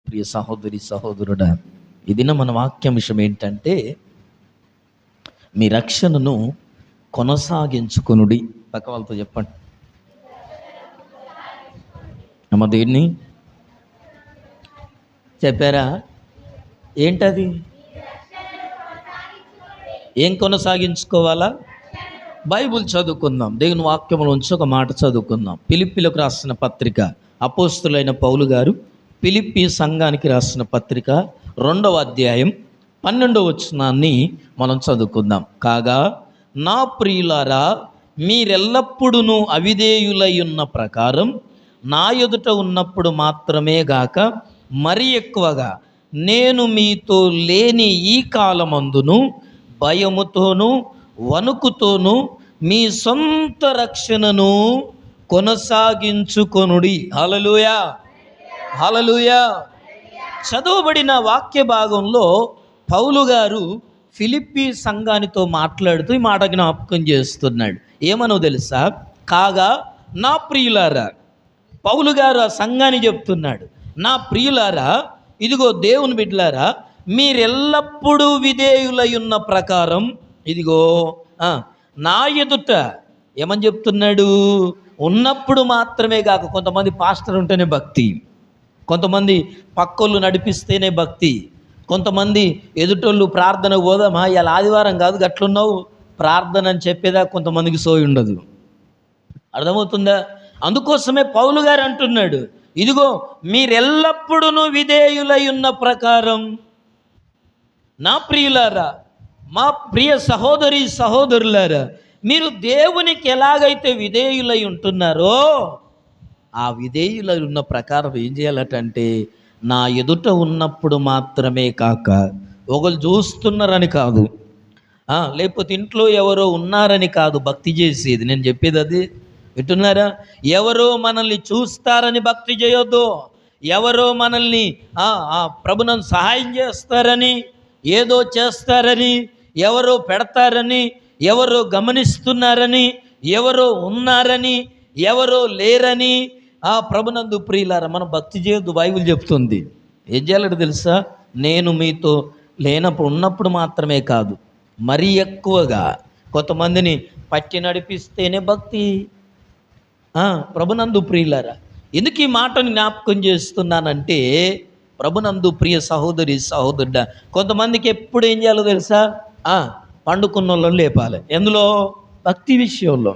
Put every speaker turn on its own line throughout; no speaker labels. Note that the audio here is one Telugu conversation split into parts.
ప్రియ సహోదరి సహోదరుడా, ఈ దిన మన వాక్యాంశం ఏంటంటే, మీ రక్షణను కొనసాగించుకొనుడి. పక్క వాళ్ళతో చెప్పండి. అమ్మ దేన్ని చెప్పారా? ఏంటది? ఏం కొనసాగించుకోవాలా? బైబుల్ చదువుకుందాం. దేవుని వాక్యంలోంచి ఒక మాట చదువుకుందాం. ఫిలిప్పీలకు రాసిన పత్రిక, అపోస్తులైన పౌలు గారు ఫిలిప్పీ సంఘానికి రాసిన పత్రిక 2వ అధ్యాయం 12వ వచనాన్ని మనం చదువుకుందాం. కాగా నా ప్రియులారా, మీరెల్లప్పుడూ అవిధేయులై ఉన్న ప్రకారం నా ఎదుట ఉన్నప్పుడు మాత్రమే గాక మరి ఎక్కువగా నేను మీతో లేని ఈ కాలమందును భయముతోనూ వణుకుతోనూ మీ సొంత రక్షణను కొనసాగించుకొనుడి. హల్లెలూయా, హల్లెలూయా. చదవబడిన వాక్య భాగంలో పౌలు గారు ఫిలిప్పీ సంఘానితో మాట్లాడుతూ ఈ మాట జ్ఞాపకం చేస్తున్నాడు. ఏమనో తెలుసా? కాగా నా ప్రియులారా, పౌలు గారు ఆ సంఘాన్ని చెప్తున్నాడు, నా ప్రియులారా, ఇదిగో దేవుని బిడ్డలారా, మీరెల్లప్పుడూ విధేయులై ఉన్న ప్రకారం ఇదిగో నా ఎదుట ఏమని చెప్తున్నాడు? ఉన్నప్పుడు మాత్రమే కాక, కొంతమంది పాస్టర్ ఉంటేనే భక్తి, కొంతమంది పక్కోళ్ళు నడిపిస్తేనే భక్తి, కొంతమంది ఎదుటోళ్ళు ప్రార్థన పోదామా ఇలా ఆదివారం కాదు గట్లున్నావు ప్రార్థన అని చెప్పేదా కొంతమందికి సోయి ఉండదు. అర్థమవుతుందా? అందుకోసమే పౌలు గారు అంటున్నాడు, ఇదిగో మీరెల్లప్పుడూ విధేయులై ఉన్న ప్రకారం నా ప్రియులారా, మా ప్రియ సహోదరి సహోదరులారా, మీరు దేవునికి ఎలాగైతే విధేయులై ఉంటున్నారో ఆ విధేయులై ఉన్న ప్రకారం ఏం చేయాలటంటే, నా ఎదుట ఉన్నప్పుడు మాత్రమే కాక, ఒకళ్ళు చూస్తున్నారని కాదు, లేకపోతే ఇంట్లో ఎవరో ఉన్నారని కాదు భక్తి చేసేది. నేను చెప్పేది అది వింటున్నారా? ఎవరో మనల్ని చూస్తారని భక్తి చేయొద్దు. ఎవరో మనల్ని ప్రభువును సహాయం చేస్తారని, ఏదో చేస్తారని, ఎవరో పెడతారని, ఎవరో గమనిస్తున్నారని, ఎవరో ఉన్నారని, ఎవరో లేరని ప్రభునందు ప్రియులారా మనం భక్తి చేయొద్దు. బైబిల్ చెప్తుంది. ఏం చేయాలంటే తెలుసా? నేను మీతో లేనప్పుడు ఉన్నప్పుడు మాత్రమే కాదు మరీ ఎక్కువగా కొంతమందిని పట్టి నడిపిస్తేనే భక్తి. ప్రభునందు ప్రియులారా, ఎందుకు ఈ మాటను జ్ఞాపకం చేస్తున్నానంటే, ప్రభునందు ప్రియ సహోదరి సహోదరుడా, కొంతమందికి ఎప్పుడు ఏం చేయాలో తెలుసా? పండుకున్న వాళ్ళని లేపాలి. ఎందులో? భక్తి విషయంలో,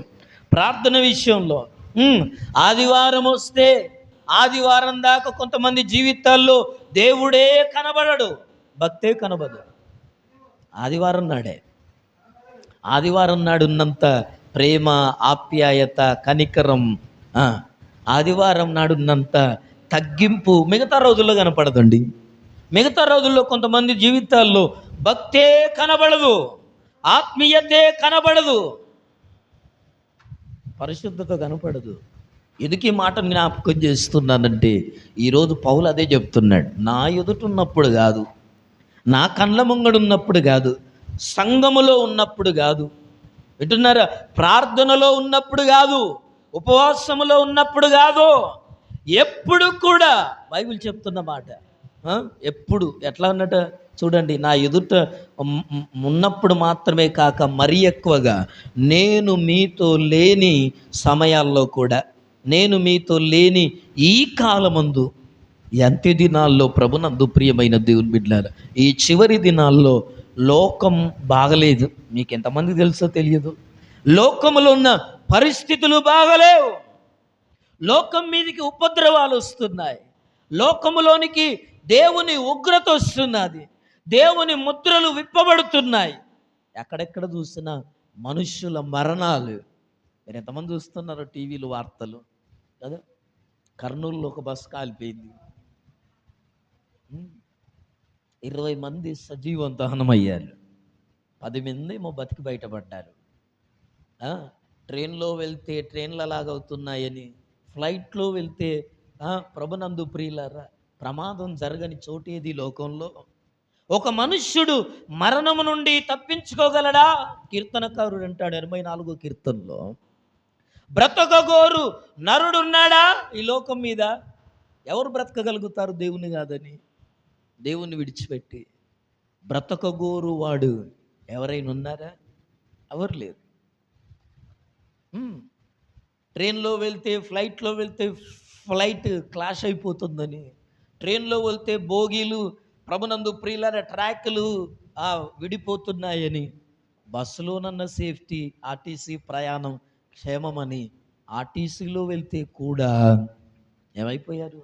ప్రార్థన విషయంలో. ఆదివారం వస్తే ఆదివారం దాకా కొంతమంది జీవితాల్లో దేవుడే కనబడడు, భక్తే కనబడదు. ఆదివారం నాడు ఉన్నంత ప్రేమ, ఆప్యాయత, కనికరం ఆదివారం నాడు ఉన్నంత తగ్గింపు మిగతా రోజుల్లో కనపడదండి. మిగతా రోజుల్లో కొంతమంది జీవితాల్లో భక్తే కనబడదు, ఆత్మీయతే కనబడదు, పరిశుద్ధత కనపడదు. ఎందుకు ఈ మాటను జ్ఞాపకం చేస్తున్నానంటే, ఈరోజు పౌలు అదే చెప్తున్నాడు. నా ఎదుట ఉన్నప్పుడు కాదు, నా కళ్ళ ముంగడున్నప్పుడు కాదు, సంఘములో ఉన్నప్పుడు కాదు, వింటున్నారా? ప్రార్థనలో ఉన్నప్పుడు కాదు, ఉపవాసములో ఉన్నప్పుడు కాదు, ఎప్పుడు కూడా బైబిల్ చెప్తున్న మాట. ఎప్పుడు ఎట్లా ఉన్నట చూడండి, నా ఎదుట ఉన్నప్పుడు మాత్రమే కాక మరీ ఎక్కువగా నేను మీతో లేని సమయాల్లో కూడా, నేను మీతో లేని ఈ కాలమందు, అంత్య దినాల్లో ప్రభునందు ప్రియమైన దేవుని బిడ్డలారా, ఈ చివరి దినాల్లో లోకం బాగలేదు. మీకు ఎంతమంది తెలుసో తెలియదు. లోకములో ఉన్న పరిస్థితులు బాగలేవు. లోకం మీదకి ఉపద్రవాలు వస్తున్నాయి. లోకములోనికి దేవుని ఉగ్రత వస్తున్నది. దేవుని ముద్రలు విప్పబడుతున్నాయి. ఎక్కడెక్కడ చూసినా మనుష్యుల మరణాలు. మీరు ఎంతమంది చూస్తున్నారో టీవీలు, వార్తలు కదా? కర్నూలులో ఒక బస్సు కాలిపోయింది, 20 మంది సజీవం దహనమయ్యారు, 10 మంది ఏమో బతికి బయటపడ్డారు. ట్రైన్లో వెళ్తే ట్రైన్లు అలాగవుతున్నాయని, ఫ్లైట్లో వెళ్తే ప్రభునందు ప్రియులారా, ప్రమాదం జరగని చోటేది లోకంలో? ఒక మనుష్యుడు మరణము నుండి తప్పించుకోగలడా? కీర్తనకారుడు అంటాడు 84వ కీర్తనలో, బ్రతకగోరు నరుడున్నాడా ఈ లోకం మీద? ఎవరు బ్రతకగలుగుతారు దేవుని కాదని? దేవుణ్ణి విడిచిపెట్టి బ్రతకగోరు వాడు ఎవరైనా ఉన్నారా? ఎవరు లేరు. ట్రైన్లో వెళ్తే, ఫ్లైట్లో వెళ్తే ఫ్లైట్ క్లాష్ అయిపోతుందని, ట్రైన్లో వెళ్తే బోగీలు ప్రభునందు ప్రియులారా ట్రాక్లు విడిపోతున్నాయని, బస్సులోనన్న సేఫ్టీ, ఆర్టీసీ ప్రయాణం క్షేమమని ఆర్టీసీలో వెళ్తే కూడా ఏమైపోయారు?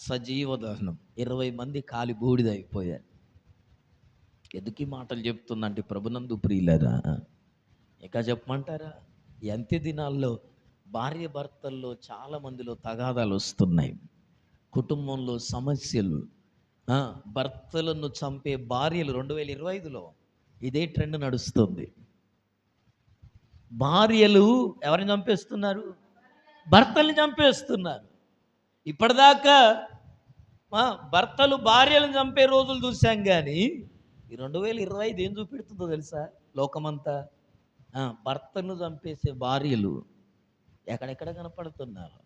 సజీవ దహనం, 20 మంది కాలి బూడిదైపోయారు. ఎందుకు ఈ మాటలు చెప్తుందంటే ప్రభునందు ప్రియులారా, ఇక చెప్పమంటారా? ఈ అంత్య దినాల్లో భార్య భర్తల్లో చాలా మందిలో తగాదాలు వస్తున్నాయి. కుటుంబంలో సమస్యలు, భర్తలను చంపే భార్యలు 2025లో ఇదే ట్రెండ్ నడుస్తుంది. భార్యలు ఎవరిని చంపేస్తున్నారు? భర్తల్ని చంపేస్తున్నారు. ఇప్పటిదాకా భర్తలు భార్యలను చంపే రోజులు చూసాం, కానీ ఈ 2025 ఏం చూపెడుతుందో తెలుసా? లోకమంతా భర్తలను చంపేసే భార్యలు ఎక్కడెక్కడ కనపడుతున్నారు.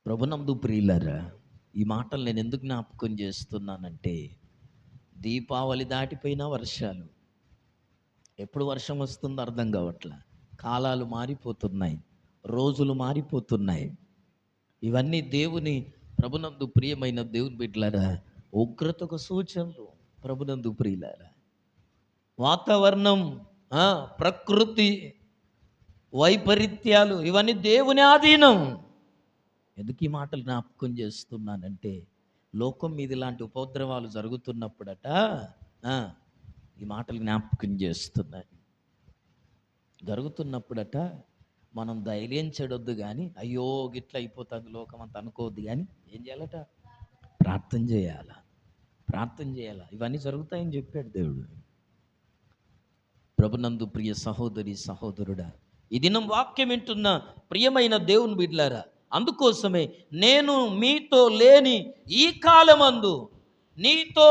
ప్రభునందు ప్రియులారా, ఈ మాటలు నేను ఎందుకు జ్ఞాపకం చేస్తున్నానంటే, దీపావళి దాటిపోయిన వర్షాలు, ఎప్పుడు వర్షం వస్తుందో అర్థం కావట్లే. కాలాలు మారిపోతున్నాయి, రోజులు మారిపోతున్నాయి. ఇవన్నీ దేవుని ప్రభునందు ప్రియమైన దేవుని బిడ్డలారా ఉగ్రతకు సూచనలు. ప్రభునందు ప్రియులారా, వాతావరణం, ప్రకృతి వైపరీత్యాలు ఇవన్నీ దేవుని ఆధీనం. ఎందుకు ఈ మాటలు జ్ఞాపకం చేస్తున్నానంటే, లోకం మీద ఇలాంటి ఉపద్రవాలు జరుగుతున్నప్పుడట ఈ మాటలు జ్ఞాపకం చేస్తున్నాయి. జరుగుతున్నప్పుడట మనం ధైర్యం చెడొద్దు, కానీ అయ్యో గిట్ల అయిపోతుంది లోకం అంత అనుకోవద్దు, కానీ ఏం చేయాలట? ప్రార్థన చేయాలా, ప్రార్థన చేయాలా. ఇవన్నీ జరుగుతాయని చెప్పాడు దేవుడు. ప్రభునందు ప్రియ సహోదరి సహోదరుడా, ఈ దినం వాక్యం వింటున్న ప్రియమైన దేవుని బిడ్డలారా, అందుకోసమే నేను మీతో లేని ఈ కాలమందు నీతో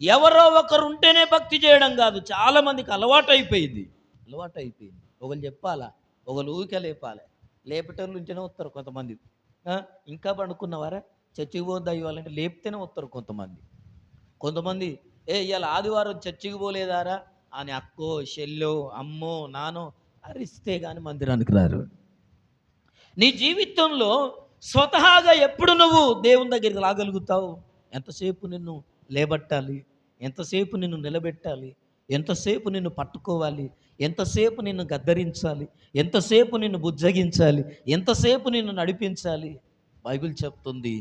ఎవరో ఒకరు ఉంటేనే భక్తి చేయడం కాదు, చాలామందికి అలవాటు అయిపోయింది. ఒకరు చెప్పాలా, ఒకరు ఊరికే లేపాలి. లేపటోళ్ళు ఉంటేనే వస్తారు కొంతమంది. ఇంకా పండుకున్నవారా చర్చికి పోద్దా ఇవ్వాలంటే లేపితేనే వస్తారు కొంతమంది ఇవాళ ఆదివారం చర్చికి పోలేదారా అని అక్కో చెల్లో అమ్మో నానో అరిస్తే కానీ మందిరానికి రారు. నీ జీవితంలో స్వతహాగా ఎప్పుడు నువ్వు దేవుని దగ్గరికి రాగలుగుతావు? ఎంతసేపు నిన్ను లేబట్టాలి, ఎంతసేపు నిన్ను నిలబెట్టాలి, ఎంతసేపు నిన్ను పట్టుకోవాలి, ఎంతసేపు నిన్ను గద్దరించాలి, ఎంతసేపు నిన్ను బుజ్జగించాలి, ఎంతసేపు నిన్ను నడిపించాలి? బైబిల్ చెప్తుంది,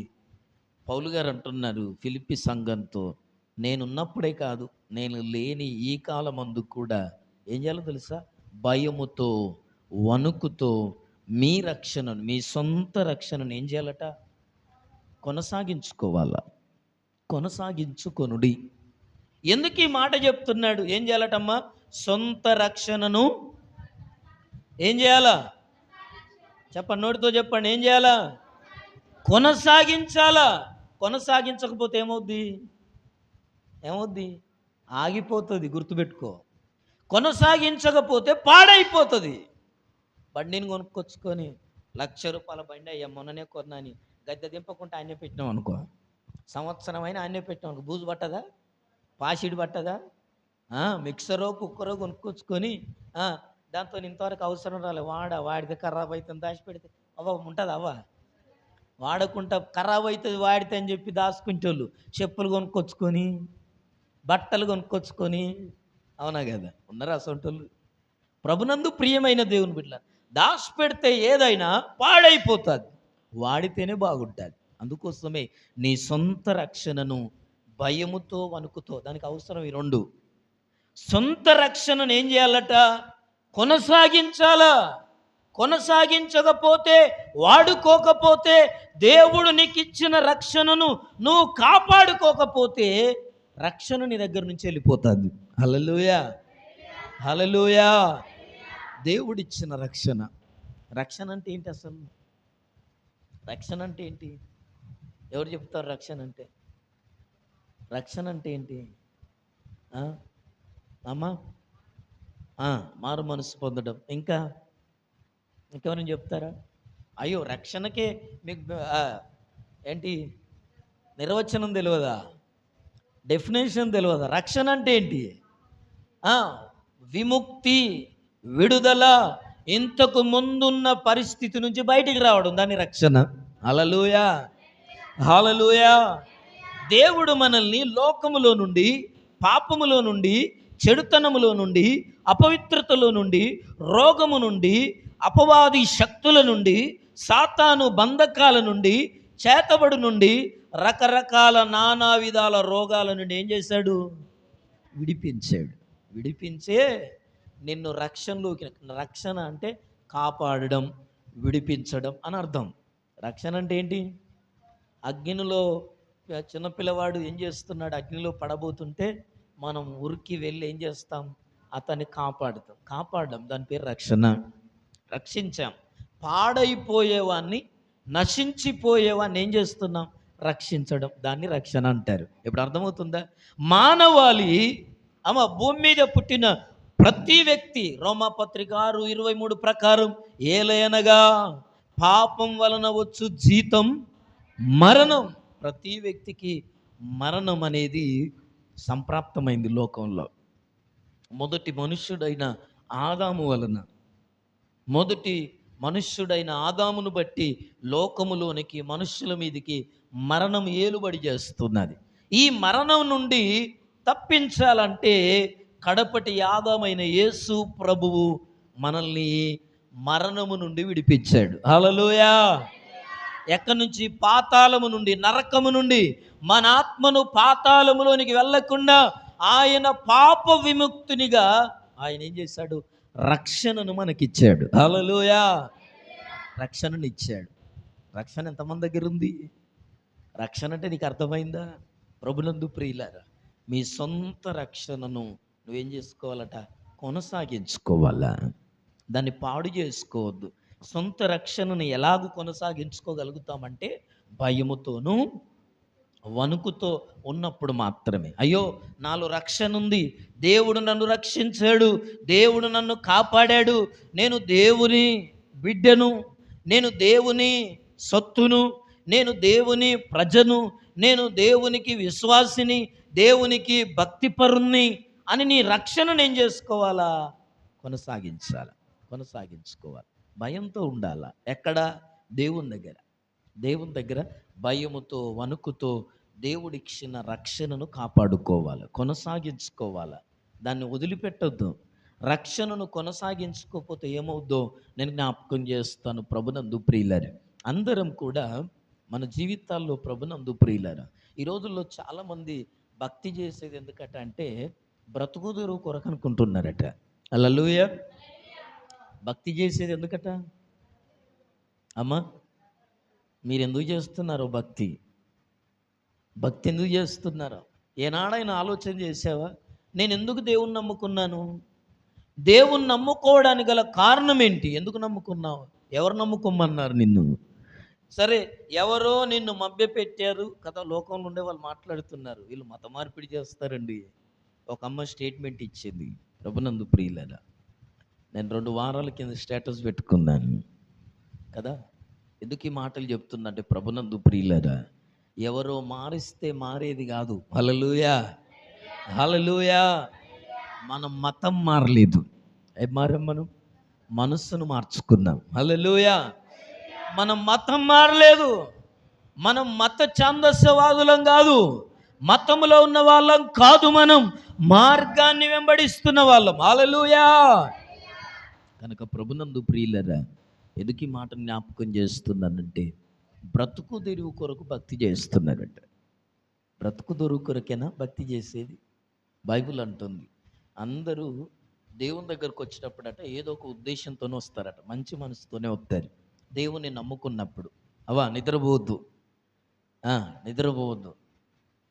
పౌలు గారు అంటున్నారు ఫిలిప్పి సంఘంతో, నేనున్నప్పుడే కాదు, నేను లేని ఈ కాలమందు కూడా ఏం చేయాలో తెలుసా? భయముతో వణుకుతో మీ రక్షణను, మీ సొంత రక్షణను ఏం చేయాలట? కొనసాగించుకొనుడి. ఎందుకు ఈ మాట చెప్తున్నాడు? ఏం చేయాలటమ్మా? సొంత రక్షణను ఏం చేయాలా? చెప్పండి, నోటితో చెప్పండి. ఏం చేయాలా? కొనసాగించాలా. కొనసాగించకపోతే ఏమవుద్ది? ఆగిపోతుంది. గుర్తుపెట్టుకో. కొనసాగించకపోతే పాడైపోతుంది. బండిని కొనుక్కొచ్చుకొని ₹1,00,000 బండి అయ్యా మొన్ననే కొన్నాని గద్దె దింపకుండా ఆయనే పెట్టినాం అనుకో, సంవత్సరమైనా ఆయనే పెట్టినాం అనుకో, బూజు పట్టదా? పాసిడి పట్టదా? మిక్సరో కుక్కరో కొనుక్కొచ్చుకొని దాంతో ఇంతవరకు అవసరం రాలే, వాడితే ఖరాబ్ అవుతుంది దాచిపెడితే ఉంటుందా? వాడకుండా ఖరాబ్ అవుతుంది వాడితే అని చెప్పి దాచుకుంటోళ్ళు చెప్పులు కొనుక్కొచ్చుకొని, బట్టలు కొనుక్కొచ్చుకొని, అవునా కదా? ఉన్నారా అసొంటోళ్ళు? ప్రభునందు ప్రియమైన దేవుని బిడ్డ, దాచిపెడితే ఏదైనా పాడైపోతుంది, వాడితేనే బాగుంటుంది. అందుకోసమే నీ సొంత రక్షణను భయముతో వణుకుతో, దానికి అవసరం ఈ రెండు. సొంత రక్షణను ఏం చేయాలట? కొనసాగించకపోతే, వాడుకోకపోతే, దేవుడు నీకు ఇచ్చిన రక్షణను నువ్వు కాపాడుకోకపోతే రక్షణ నీ దగ్గర నుంచి వెళ్ళిపోతుంది. హల్లెలూయా, హల్లెలూయా. దేవుడిచ్చిన రక్షణ అంటే ఏంటి అసలు? రక్షణ అంటే ఏంటి? ఎవరు చెప్తారు రక్షణ అంటే? రక్షణ అంటే ఏంటి అమ్మా? మారు మనసు పొందడం. ఇంకెవరైనా చెప్తారా? అయ్యో రక్షణకే మీకు ఏంటి నిర్వచనం తెలియదా, డెఫినేషన్ తెలియదా? రక్షణ అంటే ఏంటి? ఆ, విముక్తి, విడుదల, ఇంతకు ముందున్న పరిస్థితి నుంచి బయటికి రావడం, దాని రక్షణ. హల్లెలూయా, హల్లెలూయా. దేవుడు మనల్ని లోకములో నుండి, పాపములో నుండి, చెడుతనములో నుండి, అపవిత్రతలో నుండి, రోగము నుండి, అపవాది శక్తుల నుండి, సాతాను బంధకాల నుండి, చేతబడు నుండి, రకరకాల నానా విధాల రోగాల నుండి ఏం చేశాడు? విడిపించాడు. విడిపించే నిన్ను రక్షణలోకి, రక్షణ అంటే కాపాడడం, విడిపించడం అని అర్థం. రక్షణ అంటే ఏంటి? అగ్నిలో చిన్నపిల్లవాడు ఏం చేస్తున్నాడు? అగ్నిలో పడబోతుంటే మనం ఉరికి వెళ్ళి ఏం చేస్తాం? అతన్ని కాపాడుతాం. కాపాడడం, దాని పేరు రక్షణ. రక్షించాం. పాడైపోయేవాన్ని, నశించిపోయేవాన్ని ఏం చేస్తున్నాం? రక్షించడం, దాన్ని రక్షణ అంటారు. ఇప్పుడు అర్థమవుతుందా? మానవాళి భూమి మీద పుట్టిన ప్రతి వ్యక్తి, రోమాపత్రిక 6:23 ప్రకారం, ఏలయనగా పాపం వలన వచ్చు జీతం మరణం. ప్రతి వ్యక్తికి మరణం అనేది సంప్రాప్తమైంది లోకంలో. మొదటి మనుష్యుడైన ఆదాము వలన, మొదటి మనుష్యుడైన ఆదామును బట్టి లోకములోనికి, మనుష్యుల మీదకి మరణం ఏలుబడి చేస్తున్నది. ఈ మరణం నుండి తప్పించాలంటే కడపటి ఆదామైన యేసు ప్రభువు మనల్ని మరణము నుండి విడిపించాడు. హల్లెలూయా. ఎక్కడి నుంచి? పాతాళము నుండి, నరకము నుండి మన ఆత్మను పాతాళములోనికి వెళ్ళకుండా ఆయన పాప విముక్తునిగా ఆయన ఏం చేశాడు? రక్షణను మనకిచ్చాడు. హల్లెలూయా. రక్షణను ఇచ్చాడు. రక్షణ ఎంతమంది దగ్గర ఉంది? రక్షణ అంటే నీకు అర్థమైందా? ప్రభునందు ప్రియులారా, మీ సొంత రక్షణను నువ్వేం చేసుకోవాలట? కొనసాగించుకోవాలా, దాన్ని పాడు చేసుకోవద్దు. సొంత రక్షణను ఎలాగూ కొనసాగించుకోగలుగుతామంటే భయముతోనూ వణుకుతో ఉన్నప్పుడు మాత్రమే. అయ్యో నాలో రక్షణ ఉంది, దేవుడు నన్ను రక్షించాడు, దేవుడు నన్ను కాపాడాడు, నేను దేవుని బిడ్డను, నేను దేవుని సొత్తును, నేను దేవుని ప్రజను, నేను దేవునికి విశ్వాసిని, దేవునికి భక్తిపరుణ్ణి అని నీ రక్షణను ఏం చేసుకోవాలా? కొనసాగించుకోవాలి. భయంతో ఉండాలా. ఎక్కడ? దేవుని దగ్గర. దేవుని దగ్గర భయముతో, వణుకుతో దేవుడిచ్చిన రక్షణను కాపాడుకోవాలి, కొనసాగించుకోవాలి, దాన్ని వదిలిపెట్టొద్దు. రక్షణను కొనసాగించుకోకపోతే ఏమవుద్దో నేను జ్ఞాపకం చేస్తాను. ప్రభునందు ప్రియులారా, అందరం కూడా మన జీవితాల్లో ప్రభునందు ప్రియులారా, ఈ రోజుల్లో చాలామంది భక్తి చేసేది ఎందుకట అంటే బ్రతుకుదురు కొరకు అనుకుంటున్నారట. హల్లెలూయా. భక్తి చేసేది ఎందుకట? అమ్మా, మీరు ఎందుకు చేస్తున్నారో భక్తి ఎందుకు చేస్తున్నారో ఏనాడైనా ఆలోచన చేసావా? నేను ఎందుకు దేవుణ్ణి నమ్ముకున్నాను? దేవుణ్ణి నమ్ముకోవడానికి గల కారణం ఏంటి? ఎందుకు నమ్ముకున్నావు? ఎవరు నమ్ముకోమన్నారు నిన్ను? సరే, ఎవరో నిన్ను మభ్యపెట్టారు కదా, లోకంలో ఉండే వాళ్ళు మాట్లాడుతున్నారు, వీళ్ళు మత మార్పిడి చేస్తారండి. ఒక అమ్మ స్టేట్మెంట్ ఇచ్చింది. ప్రభునందు ప్రియులారా, నేను 2 వారాల కింద స్టేటస్ పెట్టుకున్నాను కదా. ఎందుకు ఈ మాటలు చెప్తున్నా అంటే ప్రభునందు ప్రియులారా, ఎవరో మారిస్తే మారేది కాదు. హల్లెలూయా, హల్లెలూయా. మనం మతం మారలేదు, ఏం మారాం? మనం మనస్సును మార్చుకున్నాం. హల్లెలూయా. మనం మతం మారలేదు, మనం మత ఛాందస్యవాదులం కాదు, మతములో ఉన్న వాళ్ళం కాదు, మనం మార్గాన్ని వెంబడిస్తున్న వాళ్ళం. హల్లెలూయా. కనుక ప్రభునందు ప్రియులరా, ఎందుకు ఈ మాట జ్ఞాపకం చేస్తున్నానంటే బ్రతుకు తెరువు కొరకు భక్తి చేస్తున్నారట. బ్రతుకు తెరువు కొరకేనా భక్తి చేసేది? బైబిల్ అంటుంది అందరూ దేవుని దగ్గరకు వచ్చినప్పుడట ఏదో ఒక ఉద్దేశంతోనే వస్తారట, మంచి మనసుతోనే వస్తారు. దేవుని నమ్ముకున్నప్పుడు నిద్రపోవద్దు, నిద్రపోవద్దు.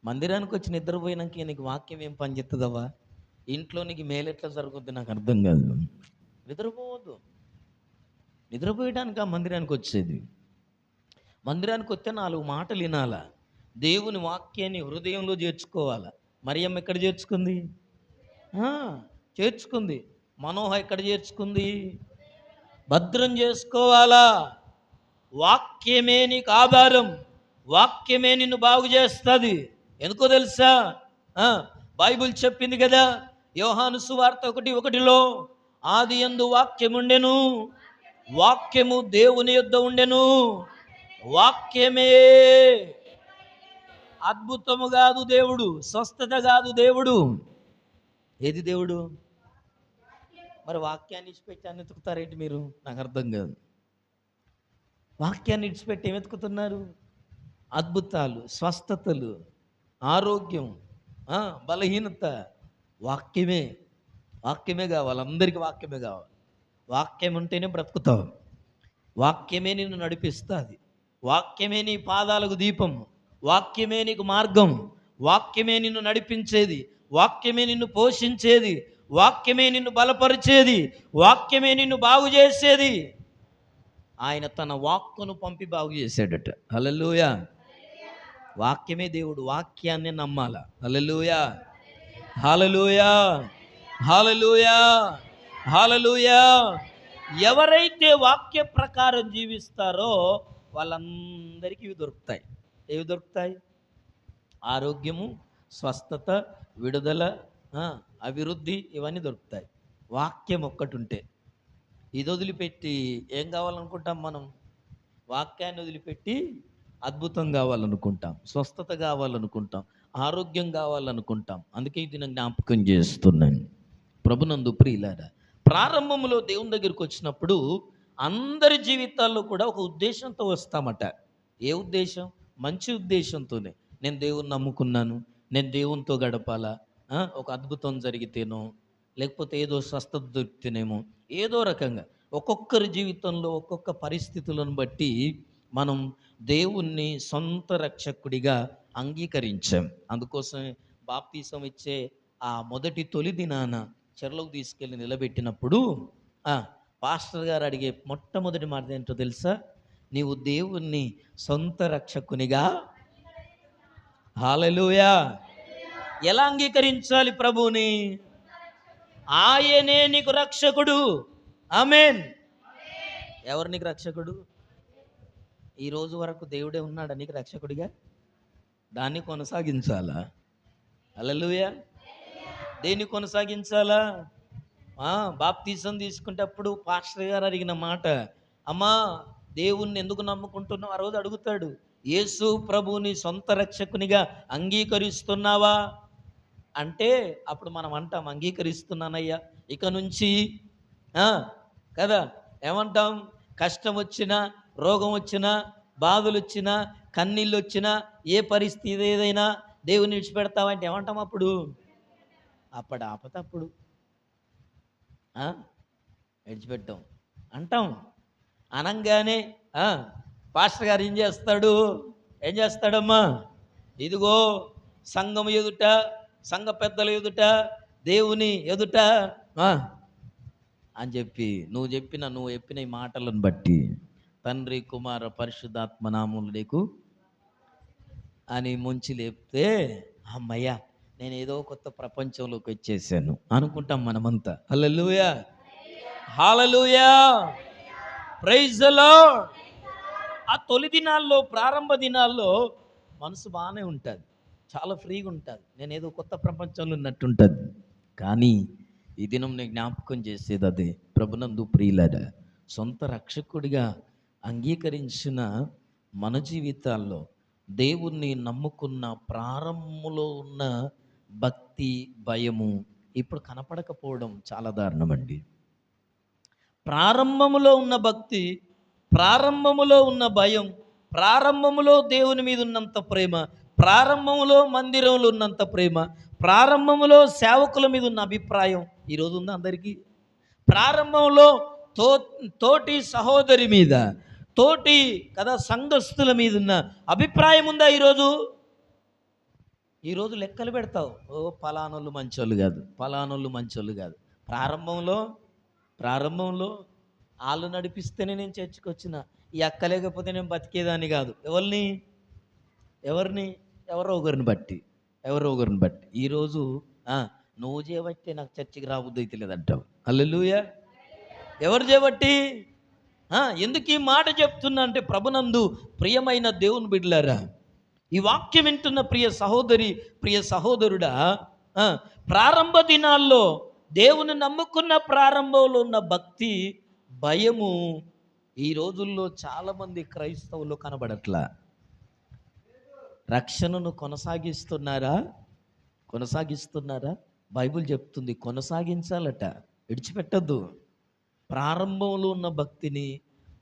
మందిరానికి వచ్చి నిద్రపోయినాక నీకు వాక్యం ఏం పని చేస్తుందవ్వా? ఇంట్లో నీకు మేలెట్లా జరుగుద్ది నాకు అర్థం కాదు. నిద్రపోవద్దు. నిద్రపోయడానికి ఆ మందిరానికి వచ్చేది. మందిరానికి వస్తే 4 మాటలు వినాలా, దేవుని వాక్యాన్ని హృదయంలో చేర్చుకోవాలా. మరియమ్మ ఎక్కడ చేర్చుకుంది? మనోహ ఎక్కడ చేర్చుకుంది? భద్రం చేసుకోవాలా. వాక్యమే నీకు ఆధారం, వాక్యమే నిన్ను బాగు చేస్తుంది. ఎందుకో తెలుసా? బైబిల్ చెప్పింది కదా, యోహాను సువార్త 1:1, ఆది యందు వాక్యముండెను, వాక్యము దేవుని యొద్ద ఉండెను, వాక్యమే. అద్భుతము కాదు దేవుడు, స్వస్థత కాదు దేవుడు. ఏది దేవుడు? మరి వాక్యాన్ని ఇచ్చిపెట్టి అని వెతుకుతారేంటి మీరు? నాకు అర్థం కాదు. వాక్యాన్ని ఇచ్చిపెట్టి ఏం వెతుకుతున్నారు? అద్భుతాలు, స్వస్థతలు, ఆరోగ్యం, బలహీనత. వాక్యమే, వాక్యమే కావాలి. అందరికీ వాక్యమే కావాలి. వాక్యం ఉంటేనే బ్రతుకుతావు. వాక్యమే నిన్ను నడిపిస్తుంది. వాక్యమే నీ పాదాలకు దీపం, వాక్యమే నీకు మార్గం, వాక్యమే నిన్ను నడిపించేది, వాక్యమే నిన్ను పోషించేది, వాక్యమే నిన్ను బలపరిచేది, వాక్యమే నిన్ను బాగు చేసేది. ఆయన తన వాక్కును పంపి బాగు చేశాడట. హల్లెలూయా. వాక్యమే దేవుడు. వాక్యాన్ని నమ్మాల. హల్లెలూయా, హల్లెలూయా, హల్లెలూయా, హల్లెలూయా. ఎవరైతే వాక్య ప్రకారం జీవిస్తారో వాళ్ళందరికీ ఇవి దొరుకుతాయి. ఏవి దొరుకుతాయి? ఆరోగ్యము, స్వస్థత, విడుదల, అభివృద్ధి, ఇవన్నీ దొరుకుతాయి వాక్యం ఒక్కటి ఉంటే. ఇది వదిలిపెట్టి ఏం కావాలనుకుంటాం మనం? వాక్యాన్ని వదిలిపెట్టి అద్భుతం కావాలనుకుంటాం, స్వస్థత కావాలనుకుంటాం, ఆరోగ్యం కావాలనుకుంటాం. అందుకే ఇది నేను జ్ఞాపకం చేస్తున్నాను. ప్రభునందు ప్రియులారా, ప్రారంభంలో దేవుని దగ్గరికి వచ్చినప్పుడు అందరి జీవితాల్లో కూడా ఒక ఉద్దేశంతో వస్తామట. ఏ ఉద్దేశం? మంచి ఉద్దేశంతోనే. నేను దేవుని నమ్ముకున్నాను, నేను దేవునితో గడపాలా, ఒక అద్భుతం జరిగితేనో, లేకపోతే ఏదో స్వస్థత దొరికితేనేమో, ఏదో రకంగా ఒక్కొక్కరి జీవితంలో ఒక్కొక్క పరిస్థితులను బట్టి మనం దేవుణ్ణి సొంత రక్షకుడిగా అంగీకరించాం. అందుకోసం బాప్తీసం ఇచ్చే ఆ మొదటి తొలి దినాన చెరలోకి తీసుకెళ్ళి నిలబెట్టినప్పుడు పాస్టర్ గారు అడిగే మొట్టమొదటి మాట ఏంటో తెలుసా? నీవు దేవుణ్ణి సొంత రక్షకునిగా. హల్లెలూయా. ఎలా అంగీకరించాలి ప్రభువుని? ఆయనే నీకు రక్షకుడు. ఆమేన్. ఎవరు నీకు రక్షకుడు? ఈ రోజు వరకు దేవుడే ఉన్నాడా నీకు రక్షకుడిగా? దాన్ని కొనసాగించాలా? హల్లెలూయా. దేన్ని కొనసాగించాలా? బాప్తీసం తీసుకునేటప్పుడు పాస్టర్ గారు అడిగిన మాట, అమ్మా దేవుణ్ణి ఎందుకు నమ్ముకుంటున్నావు? ఆ రోజు అడుగుతాడు, యేసు ప్రభువుని సొంత రక్షకునిగా అంగీకరిస్తున్నావా అంటే అప్పుడు మనం అంటాం, అంగీకరిస్తున్నానయ్యా. ఇక నుంచి కదా ఏమంటాం? కష్టం వచ్చినా, రోగం వచ్చినా, బాధలు వచ్చినా, కన్నీళ్ళు వచ్చినా, ఏ పరిస్థితి ఏదైనా దేవుని విడిచిపెడతావంటే ఏమంటాం? అప్పుడు ఆపతప్పుడు విడిచిపెట్టాం అంటాం. అనంగానే పాస్టర్ గారు ఏం చేస్తాడమ్మా? ఇదిగో సంఘం ఎదుట, సంఘ పెద్దల ఎదుట, దేవుని ఎదుట అని చెప్పి నువ్వు చెప్పిన ఈ మాటలను బట్టి తండ్రి, కుమార, పరిశుద్ధాత్మ నామములు నీకు అని ముంచి లేపితే అమ్మయ్యా నేను ఏదో కొత్త ప్రపంచంలోకి వచ్చేసాను అనుకుంటాం మనమంతా. హల్లెలూయా, హల్లెలూయా, ప్రైజ్ ది లార్డ్. ఆ తొలి దినాల్లో, ప్రారంభ దినాల్లో మనసు బాగానే ఉంటుంది, చాలా ఫ్రీగా ఉంటుంది, నేను ఏదో కొత్త ప్రపంచంలో ఉన్నట్టుంటుంది. కానీ ఈ దినం నేను జ్ఞాపకం చేసేది అదే. ప్రభునందు ప్రియులారా, సొంత రక్షకుడిగా అంగీకరించిన మన జీవితాల్లో దేవుణ్ణి నమ్ముకున్న ప్రారంభంలో ఉన్న భక్తి, భయము ఇప్పుడు కనపడకపోవడం చాలా దారుణమండి. ప్రారంభములో ఉన్న భక్తి, ప్రారంభములో ఉన్న భయం, ప్రారంభములో దేవుని మీద ఉన్నంత ప్రేమ, ప్రారంభములో మందిరంలో ఉన్నంత ప్రేమ, ప్రారంభములో సేవకుల మీద ఉన్న అభిప్రాయం ఈరోజు ఉందా అందరికీ? ప్రారంభంలో తోటి సహోదరి మీద, తోటి సంఘస్థుల మీద ఉన్న అభిప్రాయం ఉందా ఈరోజు? ఈరోజు లెక్కలు పెడతావు, పలానోళ్ళు మంచోళ్ళు కాదు, పలానోళ్ళు మంచోళ్ళు కాదు. ప్రారంభంలో వాళ్ళు నడిపిస్తేనే నేను చర్చికి వచ్చిన, ఈ అక్క లేకపోతే నేను బతికేదాన్ని కాదు. ఎవరో ఒకరిని బట్టి. ఈరోజు నువ్వు చేయబట్టే నాకు చర్చికి రాబుద్ది అయితే లేదంటావు. హల్లెలూయా. ఎవరు చేయబట్టి? ఎందుకు ఈ మాట చెప్తున్నా అంటే ప్రభునందు ప్రియమైన దేవుని బిడ్డలారా, ఈ వాక్యం వింటున్న ప్రియ సహోదరి, ప్రియ సహోదరుడా, ప్రారంభ దినాల్లో దేవుని నమ్ముకున్న ప్రారంభంలో ఉన్న భక్తి, భయము ఈ రోజుల్లో చాలామంది క్రైస్తవులు కనబడట్లా. రక్షణను కొనసాగిస్తున్నారా? బైబిల్ చెప్తుంది కొనసాగించాలట, విడిచిపెట్టద్దు. ప్రారంభంలో ఉన్న భక్తిని,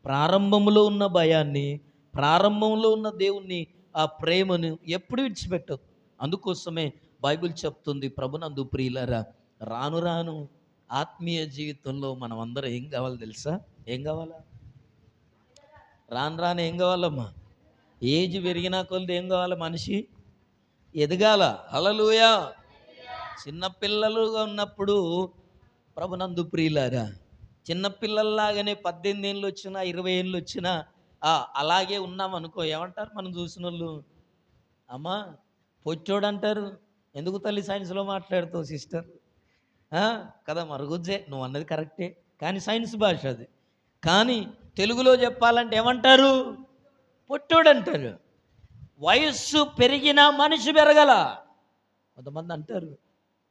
ప్రారంభంలో ఉన్న భయాన్ని, ప్రారంభంలో ఉన్న దేవుణ్ణి, ఆ ప్రేమను ఎప్పుడు విడిచిపెట్టద్దు. అందుకోసమే బైబిల్ చెప్తుంది, ప్రభునందు ప్రియులారా, రాను రాను ఆత్మీయ జీవితంలో మనం అందరం ఏం కావాలి తెలుసా? ఏం కావాలా? రాను ఏం కావాలమ్మా? ఏజ్ పెరిగినా కొలది ఏం కావాలి? మనిషి ఎదగాల. హల్లెలూయా. చిన్నపిల్లలుగా ఉన్నప్పుడు ప్రభునందు ప్రియులారా, చిన్నపిల్లల్లాగానే 18 ఏళ్ళు వచ్చినా 20 ఏళ్ళు వచ్చినా అలాగే ఉన్నామనుకో, ఏమంటారు మనం చూసిన వాళ్ళు? అమ్మా పొచ్చోడు అంటారు. ఎందుకు తల్లి సైన్స్లో మాట్లాడుతావు సిస్టర్? కదా మరుగుజ్జే, నువ్వు అన్నది కరెక్టే, కానీ సైన్స్ భాష అది. కానీ తెలుగులో చెప్పాలంటే ఏమంటారు? పొట్టోడు అంటారు. వయస్సు పెరిగినా మనిషి పెరగల. కొంతమంది అంటారు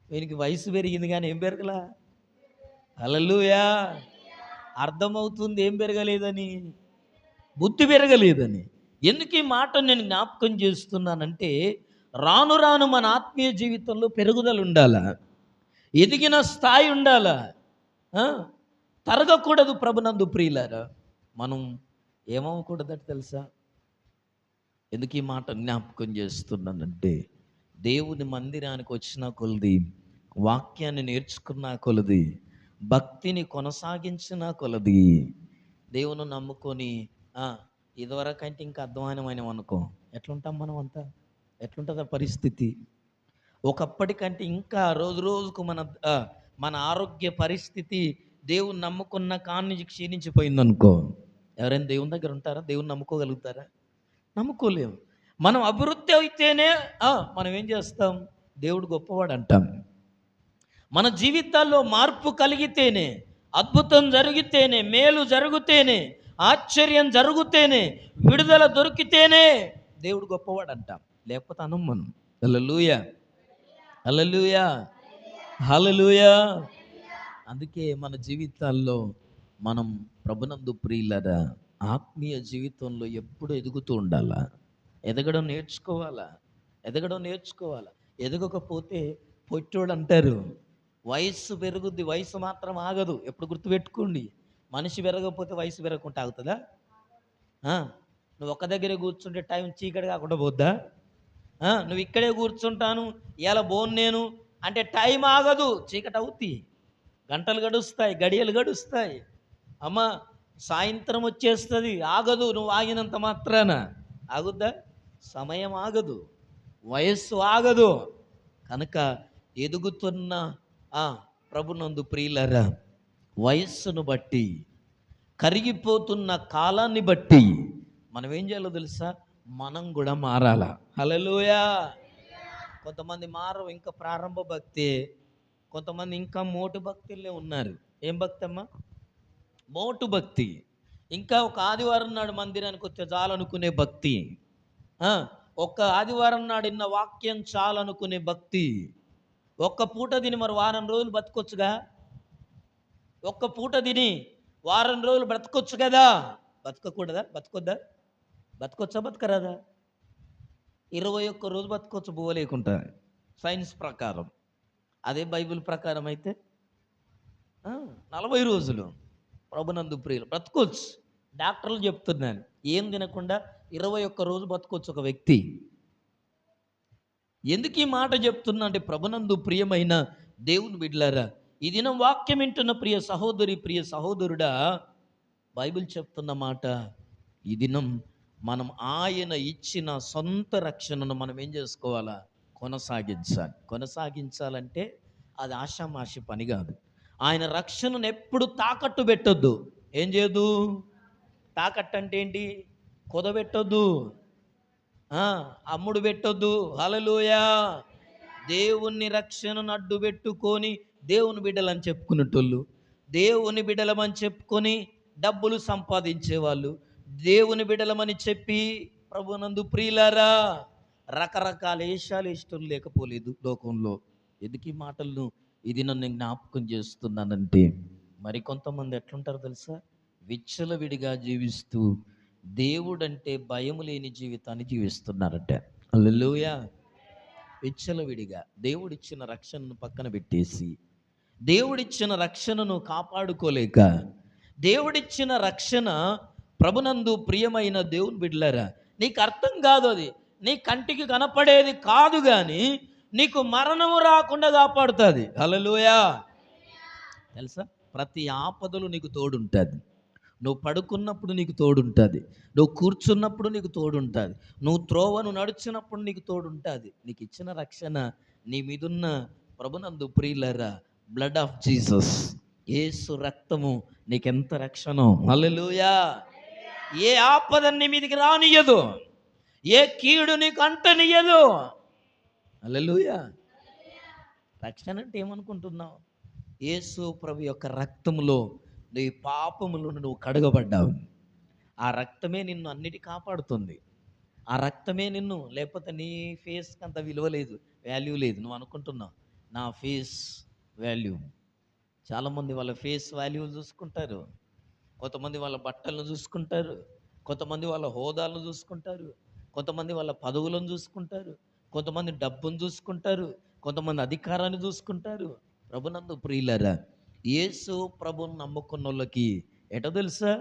వీనికి వయసు పెరిగింది కానీ ఏం పెరగల. హల్లెలూయా. అర్థమవుతుంది ఏం పెరగలేదని, బుద్ధి పెరగలేదని. ఎందుకు ఈ మాట నేను జ్ఞాపకం చేస్తున్నానంటే, రాను రాను మన ఆత్మీయ జీవితంలో పెరుగుదల ఉండాలా, ఎదిగిన స్థాయి ఉండాలా, తరగకూడదు. ప్రభునందు ప్రియులారా, మనం ఏమవ్వకూడదట తెలుసా? ఎందుకు ఈ మాట జ్ఞాపకం చేస్తున్నానంటే, దేవుని మందిరానికి వచ్చిన కొలది, వాక్యాన్ని నేర్చుకున్న కొలది, భక్తిని కొనసాగించిన కొలది, దేవుని నమ్ముకొని ఇదివరకంటే ఇంకా అధ్వానమైన అనుకో, ఎట్లుంటాం మనం అంతా? ఎట్లుంటుంది ఆ పరిస్థితి? ఒకప్పటికంటే ఇంకా రోజు రోజుకు మన ఆరోగ్య పరిస్థితి దేవుని నమ్ముకున్న కాన్ని క్షీణించిపోయిందనుకో, ఎవరైనా దేవుని దగ్గర ఉంటారా? దేవుని నమ్ముకోగలుగుతారా? నమ్ముకోలేము. మనం అభివృద్ధి అయితేనే మనం ఏం చేస్తాం? దేవుడు గొప్పవాడు అంటాం. మన జీవితాల్లో మార్పు కలిగితేనే, అద్భుతం జరిగితేనే, మేలు జరిగితేనే, ఆశ్చర్యం జరిగితేనే, విడుదల దొరికితేనే దేవుడు గొప్పవాడు అంటాం. లేకపోతే అనం మనం. హల్లెలూయా, హల్లెలూయా, హల్లెలూయా. అందుకే మన జీవితాల్లో మనం ప్రభునందు ప్రియులారా, ఆత్మీయ జీవితంలో ఎప్పుడు ఎదుగుతూ ఉండాలా, ఎదగడం నేర్చుకోవాలా. ఎదగకపోతే పొట్టోడు అంటారు. వయస్సు పెరుగుద్ది, వయసు మాత్రం ఆగదు. ఎప్పుడు గుర్తుపెట్టుకోండి, మనిషి పెరగకపోతే వయసు పెరగకుండా ఆగుతుందా? నువ్వు ఒక్క దగ్గరే కూర్చుంటే టైం చీకటి కాకుండా పోద్దా? నువ్వు ఇక్కడే కూర్చుంటాను ఇలా బోన్ నేను అంటే టైం ఆగదు, చీకటి అవుద్ది. గంటలు గడుస్తాయి, గడియలు గడుస్తాయి. అమ్మ సాయంత్రం వచ్చేస్తుంది, ఆగదు. నువ్వు ఆగినంత మాత్రాన ఆగుద్దా? సమయం ఆగదు, వయస్సు ఆగదు. కనుక ఎదుగుతున్న ప్రభునందు ప్రియులారా, వయస్సును బట్టి, కరిగిపోతున్న కాలాన్ని బట్టి మనం ఏం చేయాలో తెలుసా? మనం కూడా మారాలా. హల్లెలూయా. కొంతమంది మారవు, ఇంకా ప్రారంభ భక్తి. కొంతమంది ఇంకా మోటు భక్తులే ఉన్నారు. ఏం భక్తి అమ్మా? మోటు భక్తి. ఇంకా ఒక ఆదివారం నాడు మందిరానికి వచ్చే చాలనుకునే భక్తి, ఒక్క ఆదివారం నాడు ఇన్న వాక్యం చాలనుకునే భక్తి. ఒక్క పూట తిని మరి వారం రోజులు బతకొచ్చుగా. ఒక్క పూట తిని వారం రోజులు బ్రతకొచ్చు కదా. బతకకూడదా? బతకొచ్చా? బతకరాదా? 21 రోజు బతకొచ్చు బువ్వ లేకుండా సైన్స్ ప్రకారం. అదే బైబిల్ ప్రకారం అయితే 40 రోజులు ప్రభునందు ప్రియులు బ్రతకొచ్చు. డాక్టర్లు చెప్తున్నాను, ఏం తినకుండా 21 రోజు బతకొచ్చు ఒక వ్యక్తి. ఎందుకు ఈ మాట చెప్తున్నా అంటే, ప్రభునందు ప్రియమైన దేవుని బిడ్డలారా, ఈ దినం వాక్యం వింటున్న ప్రియ సహోదరి, ప్రియ సహోదరుడా, బైబిల్ చెప్తున్న మాట, ఈ దినం మనం ఆయన ఇచ్చిన సొంత రక్షణను మనం ఏం చేసుకోవాలా? కొనసాగించాలంటే అది ఆషామాషి పని కాదు. ఆయన రక్షణను ఎప్పుడు తాకట్టు పెట్టొద్దు. ఏం చేయదు? తాకట్టు అంటే ఏంటి? కుదబెట్టొద్దు, అమ్ముడు పెట్టొద్దు. హల్లెలూయా. దేవుని రక్షణను అడ్డు పెట్టుకొని దేవుని బిడ్డలని చెప్పుకునేటోళ్ళు, దేవుని బిడ్డలమని చెప్పుకొని డబ్బులు సంపాదించేవాళ్ళు, దేవుని బిడలమని చెప్పి ప్రభునందు ప్రియులారా రకరకాల వేషాలు ఇష్టం లేకపోలేదు లోకంలో. ఎందుకు ఈ మాటలను ఇది నన్ను జ్ఞాపకం చేస్తున్నానంటే, మరికొంతమంది ఎట్లుంటారో తెలుసా, విచ్చలవిడిగా జీవిస్తూ దేవుడంటే భయం లేని జీవితాన్ని జీవిస్తున్నారట. హల్లెలూయా. విచ్చలవిడిగా దేవుడిచ్చిన రక్షణను పక్కన పెట్టేసి, దేవుడిచ్చిన రక్షణను కాపాడుకోలేక, దేవుడిచ్చిన రక్షణ ప్రభునందు ప్రియమైన దేవుని బిడ్డలారా, నీకు అర్థం కాదు, అది నీ కంటికి కనపడేది కాదు, కానీ నీకు మరణము రాకుండా కాపాడుతుంది. హల్లెలూయా. తెలుసా, ప్రతి ఆపదలు నీకు తోడుంటుంది. నువ్వు పడుకున్నప్పుడు నీకు తోడుంటుంది, నువ్వు కూర్చున్నప్పుడు నీకు తోడుంటుంది, నువ్వు త్రోవను నడుచున్నప్పుడు నీకు తోడుంటుంది. నీకు ఇచ్చిన రక్షణ, నీ మీదున్న ప్రభునందు ప్రియులారా బ్లడ్ ఆఫ్ జీసస్, యేసు రక్తము నీకెంత రక్షణ. హల్లెలూయా. ఏ ఆపద నీ మీదికి రానియదు, ఏ కీడు నీకు అంటనియదు. హల్లెలూయా. రక్షణ అంటే ఏమనుకుంటున్నావు? యేసు ప్రభు యొక్క రక్తములో నీ పాపములను నువ్వు కడగబడ్డావు. ఆ రక్తమే నిన్ను అన్నిటి కాపాడుతుంది. ఆ రక్తమే నిన్ను, లేకపోతే నీ ఫేస్కి అంత విలువ లేదు, వాల్యూ లేదు. నువ్వు అనుకుంటున్నావు నా ఫేస్ వాల్యూ. చాలామంది వాళ్ళ ఫేస్ వాల్యూ చూసుకుంటారు, కొంతమంది వాళ్ళ బట్టలను చూసుకుంటారు, కొంతమంది వాళ్ళ హోదాలను చూసుకుంటారు, కొంతమంది వాళ్ళ పదవులను చూసుకుంటారు, కొంతమంది డబ్బును చూసుకుంటారు, కొంతమంది అధికారాన్ని చూసుకుంటారు. ప్రభునందు ప్రియులారా, యేసు ప్రభుని నమ్ముకున్న వాళ్ళకి ఎటో తెలుసా,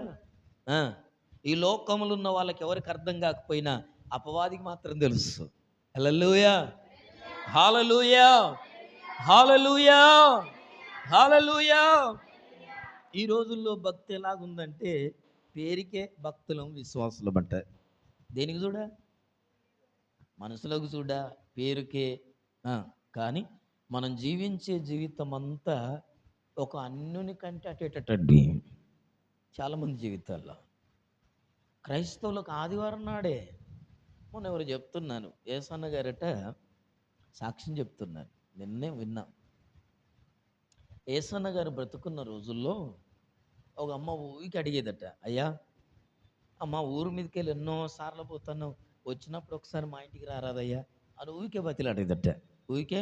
ఈ లోకములో ఉన్న వాళ్ళకి ఎవరికి అర్థం కాకపోయినా అపవాదికి మాత్రం తెలుసు. హల్లెలూయా, హల్లెలూయా, హల్లెలూయా, హల్లెలూయా. ఈ రోజుల్లో భక్తి ఎలాగుందంటే, పేరుకే భక్తులం విశ్వాసులం అంట. దేనికి చూడా, మనసులోకి చూడా, పేరుకే. కానీ మనం జీవించే జీవితం అంతా ఒక అన్యుని కంటే అటేటండి. చాలామంది జీవితాల్లో క్రైస్తవులకు ఆదివారం నాడే, మొన్న ఎవరు చెప్తున్నాను, ఏసన్న గారట సాక్ష్యం చెప్తున్నారు, నిన్నే విన్నా. ఏసన్న గారు బ్రతుకున్న రోజుల్లో ఒక అమ్మ ఊరికి అడిగేదట, అయ్యా అమ్మ ఊరు మీదకి వెళ్ళి ఎన్నోసార్లు పోతాను, వచ్చినప్పుడు ఒకసారి మా ఇంటికి రారాదయ్యా అని ఊరికే బతిలాడేదట. ఊరికే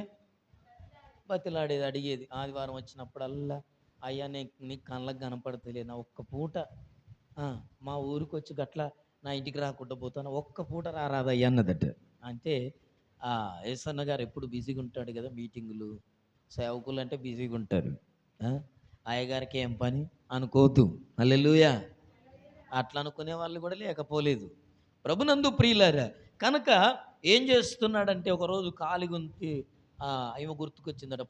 బతిలాడేది, అడిగేది. ఆదివారం వచ్చినప్పుడల్లా, అయ్యా నీకు కళ్ళకు కనపడతలే, నా ఒక్క పూట మా ఊరికి వచ్చి గట్ల నా ఇంటికి రాకుండా పోతాను, ఒక్క పూట రారాదయ్యా అన్నదట. అంటే ఏసన్న గారు ఎప్పుడు బిజీగా ఉంటాడు కదా, మీటింగులు, సేవకులు అంటే బిజీగా ఉంటారు. అయ్యగారికి ఏం పని అనుకోవద్దు. హల్లెలూయా. అట్లా అనుకునే వాళ్ళు కూడా లేకపోలేదు. ప్రభునందు ప్రియులారా, కనుక ఏం చేస్తున్నాడంటే, ఒకరోజు కాలిగుంటి ఏమో గుర్తుకొచ్చిందట,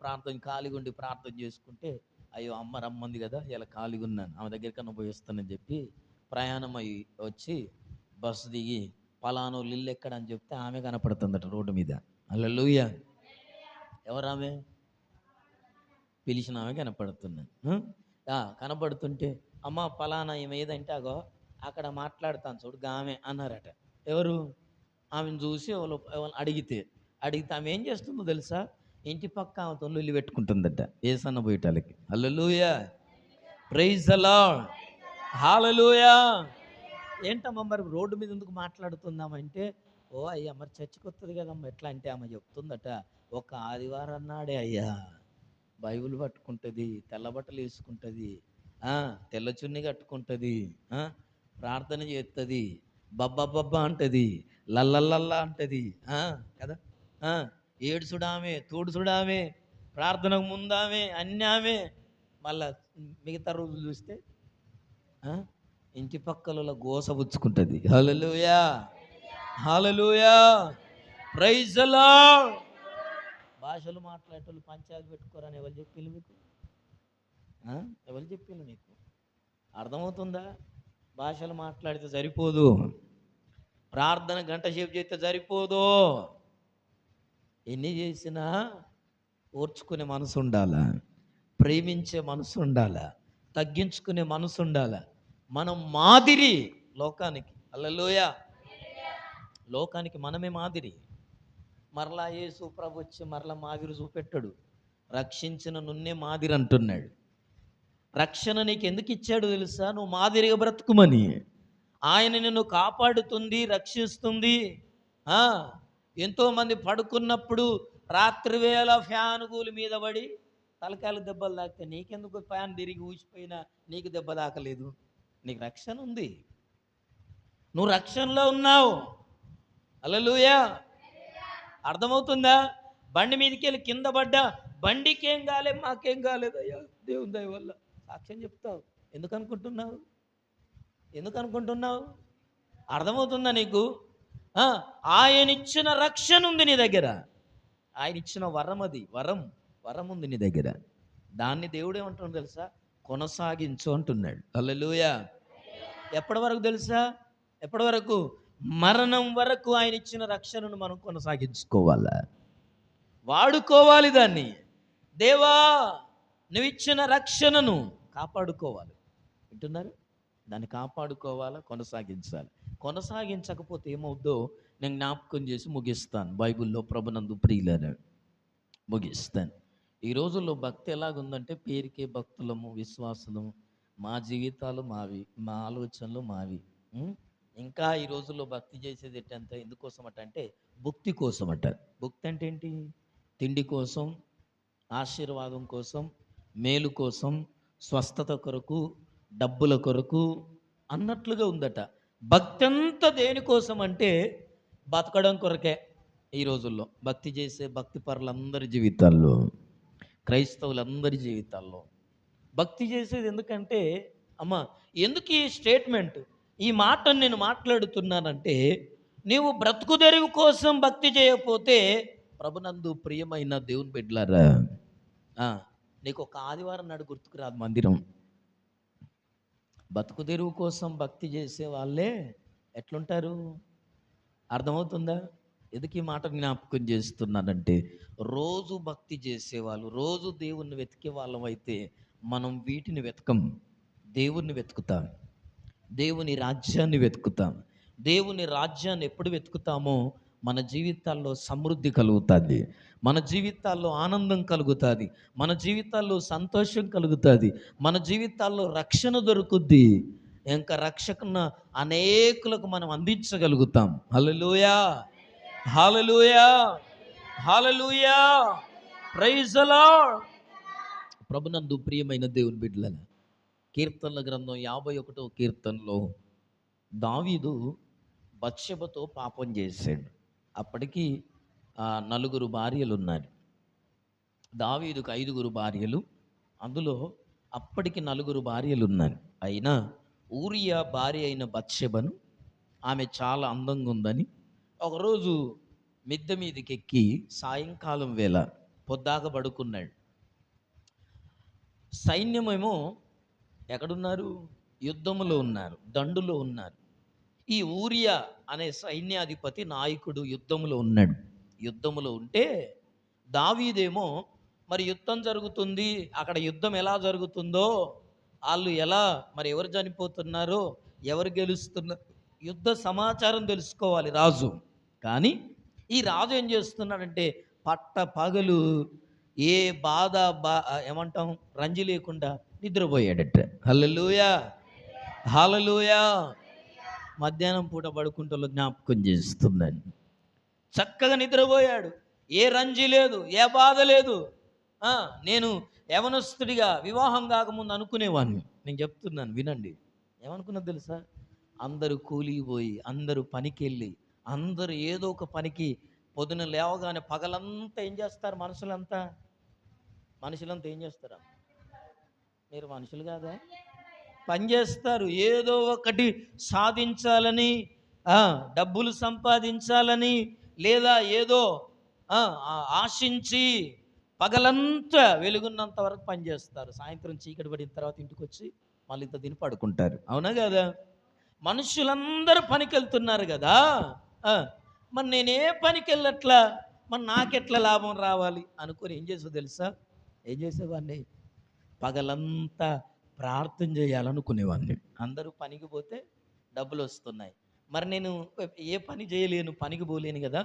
కాలిగుండి ప్రార్థన చేసుకుంటే, అయ్యో అమ్మ రమ్మంది కదా, ఇలా కాలిగున్నాను, ఆమె దగ్గరికన్నా పోయి వస్తానని చెప్పి ప్రయాణం అయ్యి వచ్చి బస్సు దిగి పలానో ఇల్లు ఎక్కడ అని చెప్తే ఆమె కనపడుతుందట రోడ్డు మీద. హల్లెలూయా. ఎవరామె? పిలిచిన ఆమె కనపడుతున్నాను. కనపడుతుంటే, అమ్మ పలానా ఏమి ఏదంటే అగో అక్కడ మాట్లాడుతాను చూడు ఆమె అన్నారట. ఎవరు? ఆమెను చూసి ఎవరు అడిగితే ఆమె ఏం చేస్తుందో తెలుసా, ఇంటి పక్క ఆమెతో ఇల్లు పెట్టుకుంటుందట ఏసన్న పోయేటాలకి. హల్లెలూయా, ప్రైజ్ ది లార్డ్, హల్లెలూయా. ఏంటమ్మా మరి రోడ్డు మీద ఎందుకు మాట్లాడుతుందామంటే, ఓ అయ్యా మరి చర్చికి వస్తుంది కదమ్మా, ఎట్లా అంటే ఆమె చెప్తుందట, ఒక ఆదివారం నాడే అయ్యా బైబిల్ పట్టుకుంటుంది, తెల్ల బట్టలు వేసుకుంటుంది, తెల్ల చున్ని కట్టుకుంటుంది, ప్రార్థన చేస్తుంది, బబ్బా అంటది, లల్లల్లల్లా అంటది కదా, ఏడుచుడామే, తోడుచుడామే, ప్రార్థనకు ముందామే, అన్నామే. మళ్ళా మిగతా రోజులు చూస్తే ఇంటి పక్కల గోసబుచ్చుకుంటుంది. హల్లెలూయా, హల్లెలూయా, ప్రైజ్ ది లార్డ్. భాషలు మాట్లాడేటోళ్ళు పంచాయతీ పెట్టుకోరని ఎవరు చెప్పిండ్రు మీకు? ఎవరు చెప్పిండ్రు మీకు? అర్థమవుతుందా? భాషలు మాట్లాడితే సరిపోదు, ప్రార్థన గంట సేపు చేస్తే సరిపోదు. ఎన్ని చేసినా ఓర్చుకునే మనసు ఉండాలా, ప్రేమించే మనసు ఉండాలా, తగ్గించుకునే మనసు ఉండాలా. మనం మాదిరి లోకానికి. హల్లెలూయా. లోకానికి మనమే మాదిరి. మరలా యేసు ప్రభు వచ్చి మరలా మాదిరి చూపెట్టాడు, రక్షించిన నున్నే మాదిరి అంటున్నాడు. రక్షణ నీకు ఎందుకు ఇచ్చాడు తెలుసా? నువ్వు మాదిరిగా బ్రతుకుమని. ఆయన నిన్ను కాపాడుతుంది, రక్షిస్తుంది. ఆ, ఎంతోమంది పడుకున్నప్పుడు రాత్రి వేళ ఫ్యాన్ గూలి మీద పడి తలకాయలు దెబ్బలు తాకితే నీకెందుకు ఫ్యాన్ తిరిగి ఊసిపోయినా నీకు దెబ్బ తాకలేదు? నీకు రక్షణ ఉంది, నువ్వు రక్షణలో ఉన్నావు. హల్లెలూయా. అర్థమవుతుందా? బండి మీదకి వెళ్ళి కింద పడ్డా బండికి ఏం కాలేదు, మాకేం కాలేదయ్యా దేవుని దయ వల్ల సాక్ష్యం చెప్తావు. ఎందుకు అనుకుంటున్నావు? ఎందుకు అనుకుంటున్నావు? అర్థమవుతుందా నీకు? ఆయన ఇచ్చిన రక్షణ ఉంది నీ దగ్గర. ఆయన ఇచ్చిన వరం, అది వరం ఉంది నీ దగ్గర. దాన్ని దేవుడు ఏమంటున్నాడు తెలుసా? కొనసాగించు అంటున్నాడు. హల్లెలూయా. ఎప్పటి వరకు తెలుసా? ఎప్పటి వరకు? మరణం వరకు ఆయన ఇచ్చిన రక్షణను మనం కొనసాగించుకోవాలా, వాడుకోవాలి దాన్ని. దేవా, నువ్వు ఇచ్చిన రక్షణను కాపాడుకోవాలి. వింటున్నారు? దాన్ని కాపాడుకోవాలా, కొనసాగించాలి. కొనసాగించకపోతే ఏమవుద్దో నేను జ్ఞాపకం చేసి ముగిస్తాను. బైబిల్లో ప్రభునందు ప్రియులను ముగిస్తాను. ఈ రోజుల్లో భక్తి ఎలాగుందంటే పేరుకే భక్తులము, విశ్వాసము, మా జీవితాలు మావి, మా ఆలోచనలు మావి. ఇంకా ఈ రోజుల్లో భక్తి చేసేది ఎట్టంత ఎందుకోసం అంటే భుక్తి కోసం అంట. భుక్తి అంటే ఏంటి? తిండి కోసం, ఆశీర్వాదం కోసం, మేలు కోసం, స్వస్థత కొరకు, డబ్బుల కొరకు అన్నట్లుగా ఉందట. భక్తి అంతా దేనికోసం అంటే బతకడం కొరకే. ఈ రోజుల్లో భక్తి చేసే భక్తి పరులందరి జీవితాల్లో, క్రైస్తవులందరి జీవితాల్లో భక్తి చేసేది ఎందుకంటే, అమ్మా ఎందుకు ఈ స్టేట్మెంట్, ఈ మాటను నేను మాట్లాడుతున్నానంటే, నీవు బ్రతుకు తెరువు కోసం భక్తి చేయకపోతే ప్రభునందు ప్రియమైన దేవుని బిడ్డలారా, నీకు ఒక ఆదివారం నాడు గుర్తుకు రాదు మందిరం. బతుకు తెరువు కోసం భక్తి చేసే వాళ్ళే ఎట్లుంటారు? అర్థమవుతుందా? ఎందుకు ఈ మాట జ్ఞాపకం చేస్తున్నానంటే, రోజు భక్తి చేసేవాళ్ళు, రోజు దేవుణ్ణి వెతికే వాళ్ళం అయితే మనం వీటిని వెతకం, దేవుణ్ణి వెతుకుతాం, దేవుని రాజ్యాన్ని వెతుకుతాం. దేవుని రాజ్యాన్ని ఎప్పుడు వెతుకుతామో మన జీవితాల్లో సమృద్ధి కలుగుతుంది, మన జీవితాల్లో ఆనందం కలుగుతుంది, మన జీవితాల్లో సంతోషం కలుగుతుంది, మన జీవితాల్లో రక్షణ దొరుకుద్ది. ఇంకా రక్షణ అనేకులకు మనం అందించగలుగుతాం. హల్లెలూయా, హల్లెలూయా, హల్లెలూయా, ప్రైజ్ ది లార్డ్. ప్రభునందు ప్రియమైన దేవుని బిడ్డలారా, కీర్తనల గ్రంథం 51వ కీర్తనలో దావీదు బత్షెబతో పాపం చేశాడు. అప్పటికి 4 భార్యలు ఉన్నారు. దావీదుకు 5 భార్యలు, అందులో అప్పటికి 4 భార్యలు ఉన్నారు. అయినా ఊరియా భార్య అయిన బత్షెబను, ఆమె చాలా అందంగా ఉందని ఒకరోజు మిద్దె మీదకి ఎక్కి సాయంకాలం వేళ పొద్దాక పడుకున్నాడు. సైన్యమేమో ఎక్కడున్నారు? యుద్ధములో ఉన్నారు, దండులో ఉన్నారు. ఈ ఊరియా అనే సైన్యాధిపతి నాయకుడు యుద్ధములో ఉన్నాడు. యుద్ధములో ఉంటే దావీదేమో మరి యుద్ధం జరుగుతుంది, అక్కడ యుద్ధం ఎలా జరుగుతుందో, వాళ్ళు ఎలా మరి ఎవరు చనిపోతున్నారో, ఎవరు గెలుస్తున్నారు, యుద్ధ సమాచారం తెలుసుకోవాలి రాజు. కానీ ఈ రాజు ఏం చేస్తున్నాడంటే పట్ట పగలు ఏ బాధ ఏమంటాం రంజి లేకుండా నిద్రపోయాడట. హల్లెలూయా, హల్లెలూయా. మధ్యాహ్నం పూట పడుకుంటూ జ్ఞాపకం చేస్తుందని చక్కగా నిద్రపోయాడు. ఏ రంజి లేదు, ఏ బాధ లేదు. నేను యవనస్తుడిగా వివాహం కాకముందు అనుకునేవాడిని. నేను చెప్తున్నాను వినండి, ఏమనుకున్నా తెలుసా? అందరూ కూలిపోయి, అందరూ పనికి వెళ్ళి, అందరూ ఏదో ఒక పనికి పొద్దున లేవగానే పగలంతా ఏం చేస్తారు? మనుషులంతా ఏం చేస్తారా? మీరు మనుషులు కాదా? పనిచేస్తారు, ఏదో ఒకటి సాధించాలని, డబ్బులు సంపాదించాలని, లేదా ఏదో ఆశించి పగలంతా వెలుగున్నంత వరకు పనిచేస్తారు. సాయంత్రం చీకటి పడిన తర్వాత ఇంటికి వచ్చి మళ్ళీ ఇంత తిని పడుకుంటారు. అవునా కదా? మనుషులందరూ పనికి వెళ్తున్నారు కదా, మరి నేనే పనికి వెళ్ళట్లా, మరి నాకెట్లా లాభం రావాలి అనుకొని ఏం చేసో తెలుసా? ఏం చేసేవాడిని? పగలంతా ప్రార్థన చేయాలనుకునేవాడిని. అందరూ పనికి పోతే డబ్బులు వస్తున్నాయి, మరి నేను ఏ పని చేయలేను, పనికి పోలేను కదా,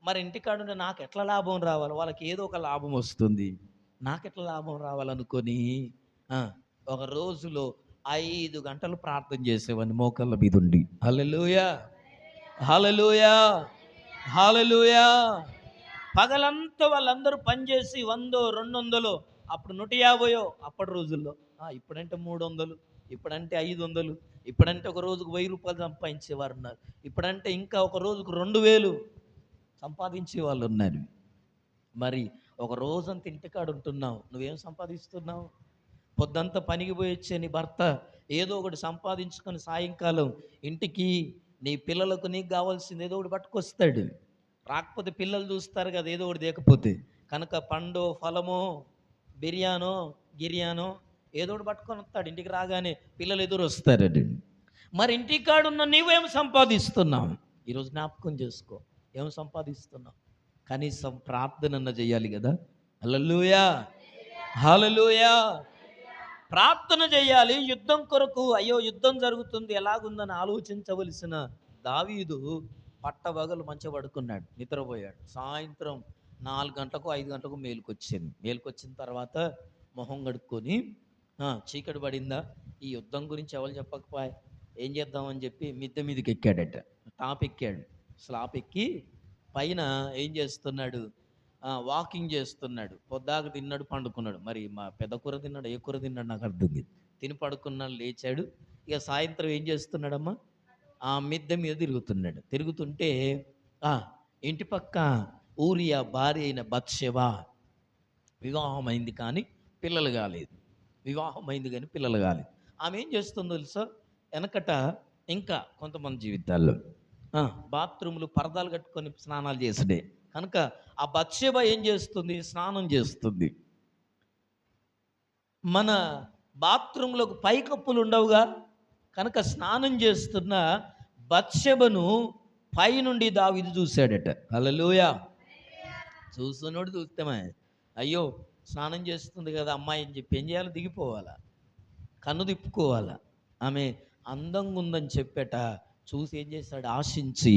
మరి ఇంటికాడుంటే నాకు ఎట్లా లాభం రావాలి? వాళ్ళకి ఏదో ఒక లాభం వస్తుంది, నాకెట్లా లాభం రావాలనుకొని ఒక రోజులో 5 గంటలు ప్రార్థన చేసేవాడిని మోకాళ్ళ మీద ఉండి. హల్లెలూయా, హల్లెలూయా, హల్లెలూయా. పగలంతా వాళ్ళందరూ పనిచేసి 100 200 అప్పుడు 150 అప్పటి రోజుల్లో. ఇప్పుడంటే 300, ఇప్పుడంటే 500, ఇప్పుడంటే ఒక రోజుకు 1000 రూపాయలు సంపాదించేవారు ఉన్నారు. ఇప్పుడంటే ఇంకా ఒక రోజుకు 2000 సంపాదించే వాళ్ళు ఉన్నారు. మరి ఒక రోజంతా ఇంటికాడ ఉంటున్నావు, నువ్వేం సంపాదిస్తున్నావు? పొద్దంతా పనికి పోయి వచ్చే నీ భర్త ఏదో ఒకటి సంపాదించుకొని సాయంకాలం ఇంటికి నీ పిల్లలకు నీకు కావాల్సింది ఏదో ఒకటి పట్టుకొస్తాడు. రాకపోతే పిల్లలు చూస్తారు కదా ఏదో ఒకటి లేకపోతే, కనుక పండో ఫలమో బిర్యానో గిర్యానో ఏదో ఒకటి పట్టుకొని వస్తాడు. ఇంటికి రాగానే పిల్లలు ఎదురు వస్తారండి. మరి ఇంటికాడున్న నీవేం సంపాదిస్తున్నావు? ఈరోజు జ్ఞాపకం చేసుకో, ఏం సంపాదిస్తున్నావు? కనీసం ప్రార్థన చేయాలి కదా. హల్లెలూయా, హల్లెలూయా. ప్రార్థన చేయాలి యుద్ధం కొరకు. అయ్యో యుద్ధం జరుగుతుంది ఎలాగుందని ఆలోచించవలసిన దావీదు పట్టబగలు మంచిగా పడుకున్నాడు, నిద్రపోయాడు. సాయంత్రం 4 గంటలకు 5 గంటలకు మేలుకొచ్చిన తర్వాత మొహం కడుక్కొని చీకటి పడిందా, ఈ యుద్ధం గురించి ఎవరు చెప్పకపోయా, ఏం చేద్దామని చెప్పి మిద్దె మీదకి ఎక్కాడట. టాప్ ఎక్కాడు, స్లాప్ ఎక్కి పైన ఏం చేస్తున్నాడు, వాకింగ్ చేస్తున్నాడు. పొద్దాక తిన్నాడు, పండుకున్నాడు. మరి మా పెద్ద కూర తిన్నాడు, ఏ కూర తిన్నాడు నాకు అర్థం కాదు. తిని పడుకున్నాడు, లేచాడు. ఇక సాయంత్రం ఏం చేస్తున్నాడమ్మా, ఆ మిద్దె మీద తిరుగుతుంటే ఇంటి పక్క ఊరియా భార్య అయిన బత్షెబ వివాహమైంది కానీ పిల్లలు కాలేదు. ఆమె ఏం చేస్తుందో తెలుసా, వెనకట ఇంకా కొంతమంది జీవితాల్లో బాత్రూములు పరదాలు కట్టుకొని స్నానాలు చేసుడే కనుక ఆ బత్షెబ ఏం చేస్తుంది, స్నానం చేస్తుంది. మన బాత్రూంలోకి పైకప్పులు ఉండవుగా, కనుక స్నానం చేస్తున్న బత్షెబను పైనుండి దావీదు చూశాడట. హల్లెలూయా. చూస్తున్నాడు, చూస్తేమే అయ్యో స్నానం చేస్తుంది కదా అమ్మాయి అని చెప్పి ఏం చేయాలి, దిగిపోవాలా, కన్ను తిప్పుకోవాలా. ఆమె అందంగా ఉందని చెప్పేట చూసి ఏం చేశాడు, ఆశించి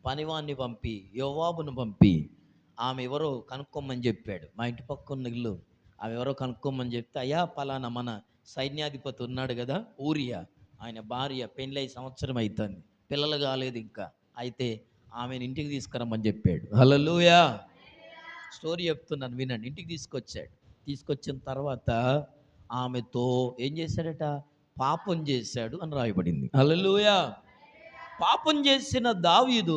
పనివాన్ని పంపి యోవాబును పంపి ఆమె ఎవరో కనుక్కోమని చెప్పాడు. మా ఇంటి పక్క ఉన్న ఇల్లు, ఆమె ఎవరో కనుక్కోమని చెప్తే, అయ్యా పలానా మన సైన్యాధిపతి ఉన్నాడు కదా ఊరియా, ఆయన భార్య పెళ్ళై సంవత్సరం అవుతుంది, పిల్లలు కాలేదు ఇంకా, అయితే ఆమెను ఇంటికి తీసుకురమ్మని చెప్పాడు. హల్లెలూయా. స్టోరీ చెప్తున్నాను వినండి. ఇంటికి తీసుకొచ్చిన తర్వాత ఆమెతో ఏం చేశాడట, పాపం చేశాడు అని రాయబడింది. హల్లెలూయా. పాపం చేసిన దావీదు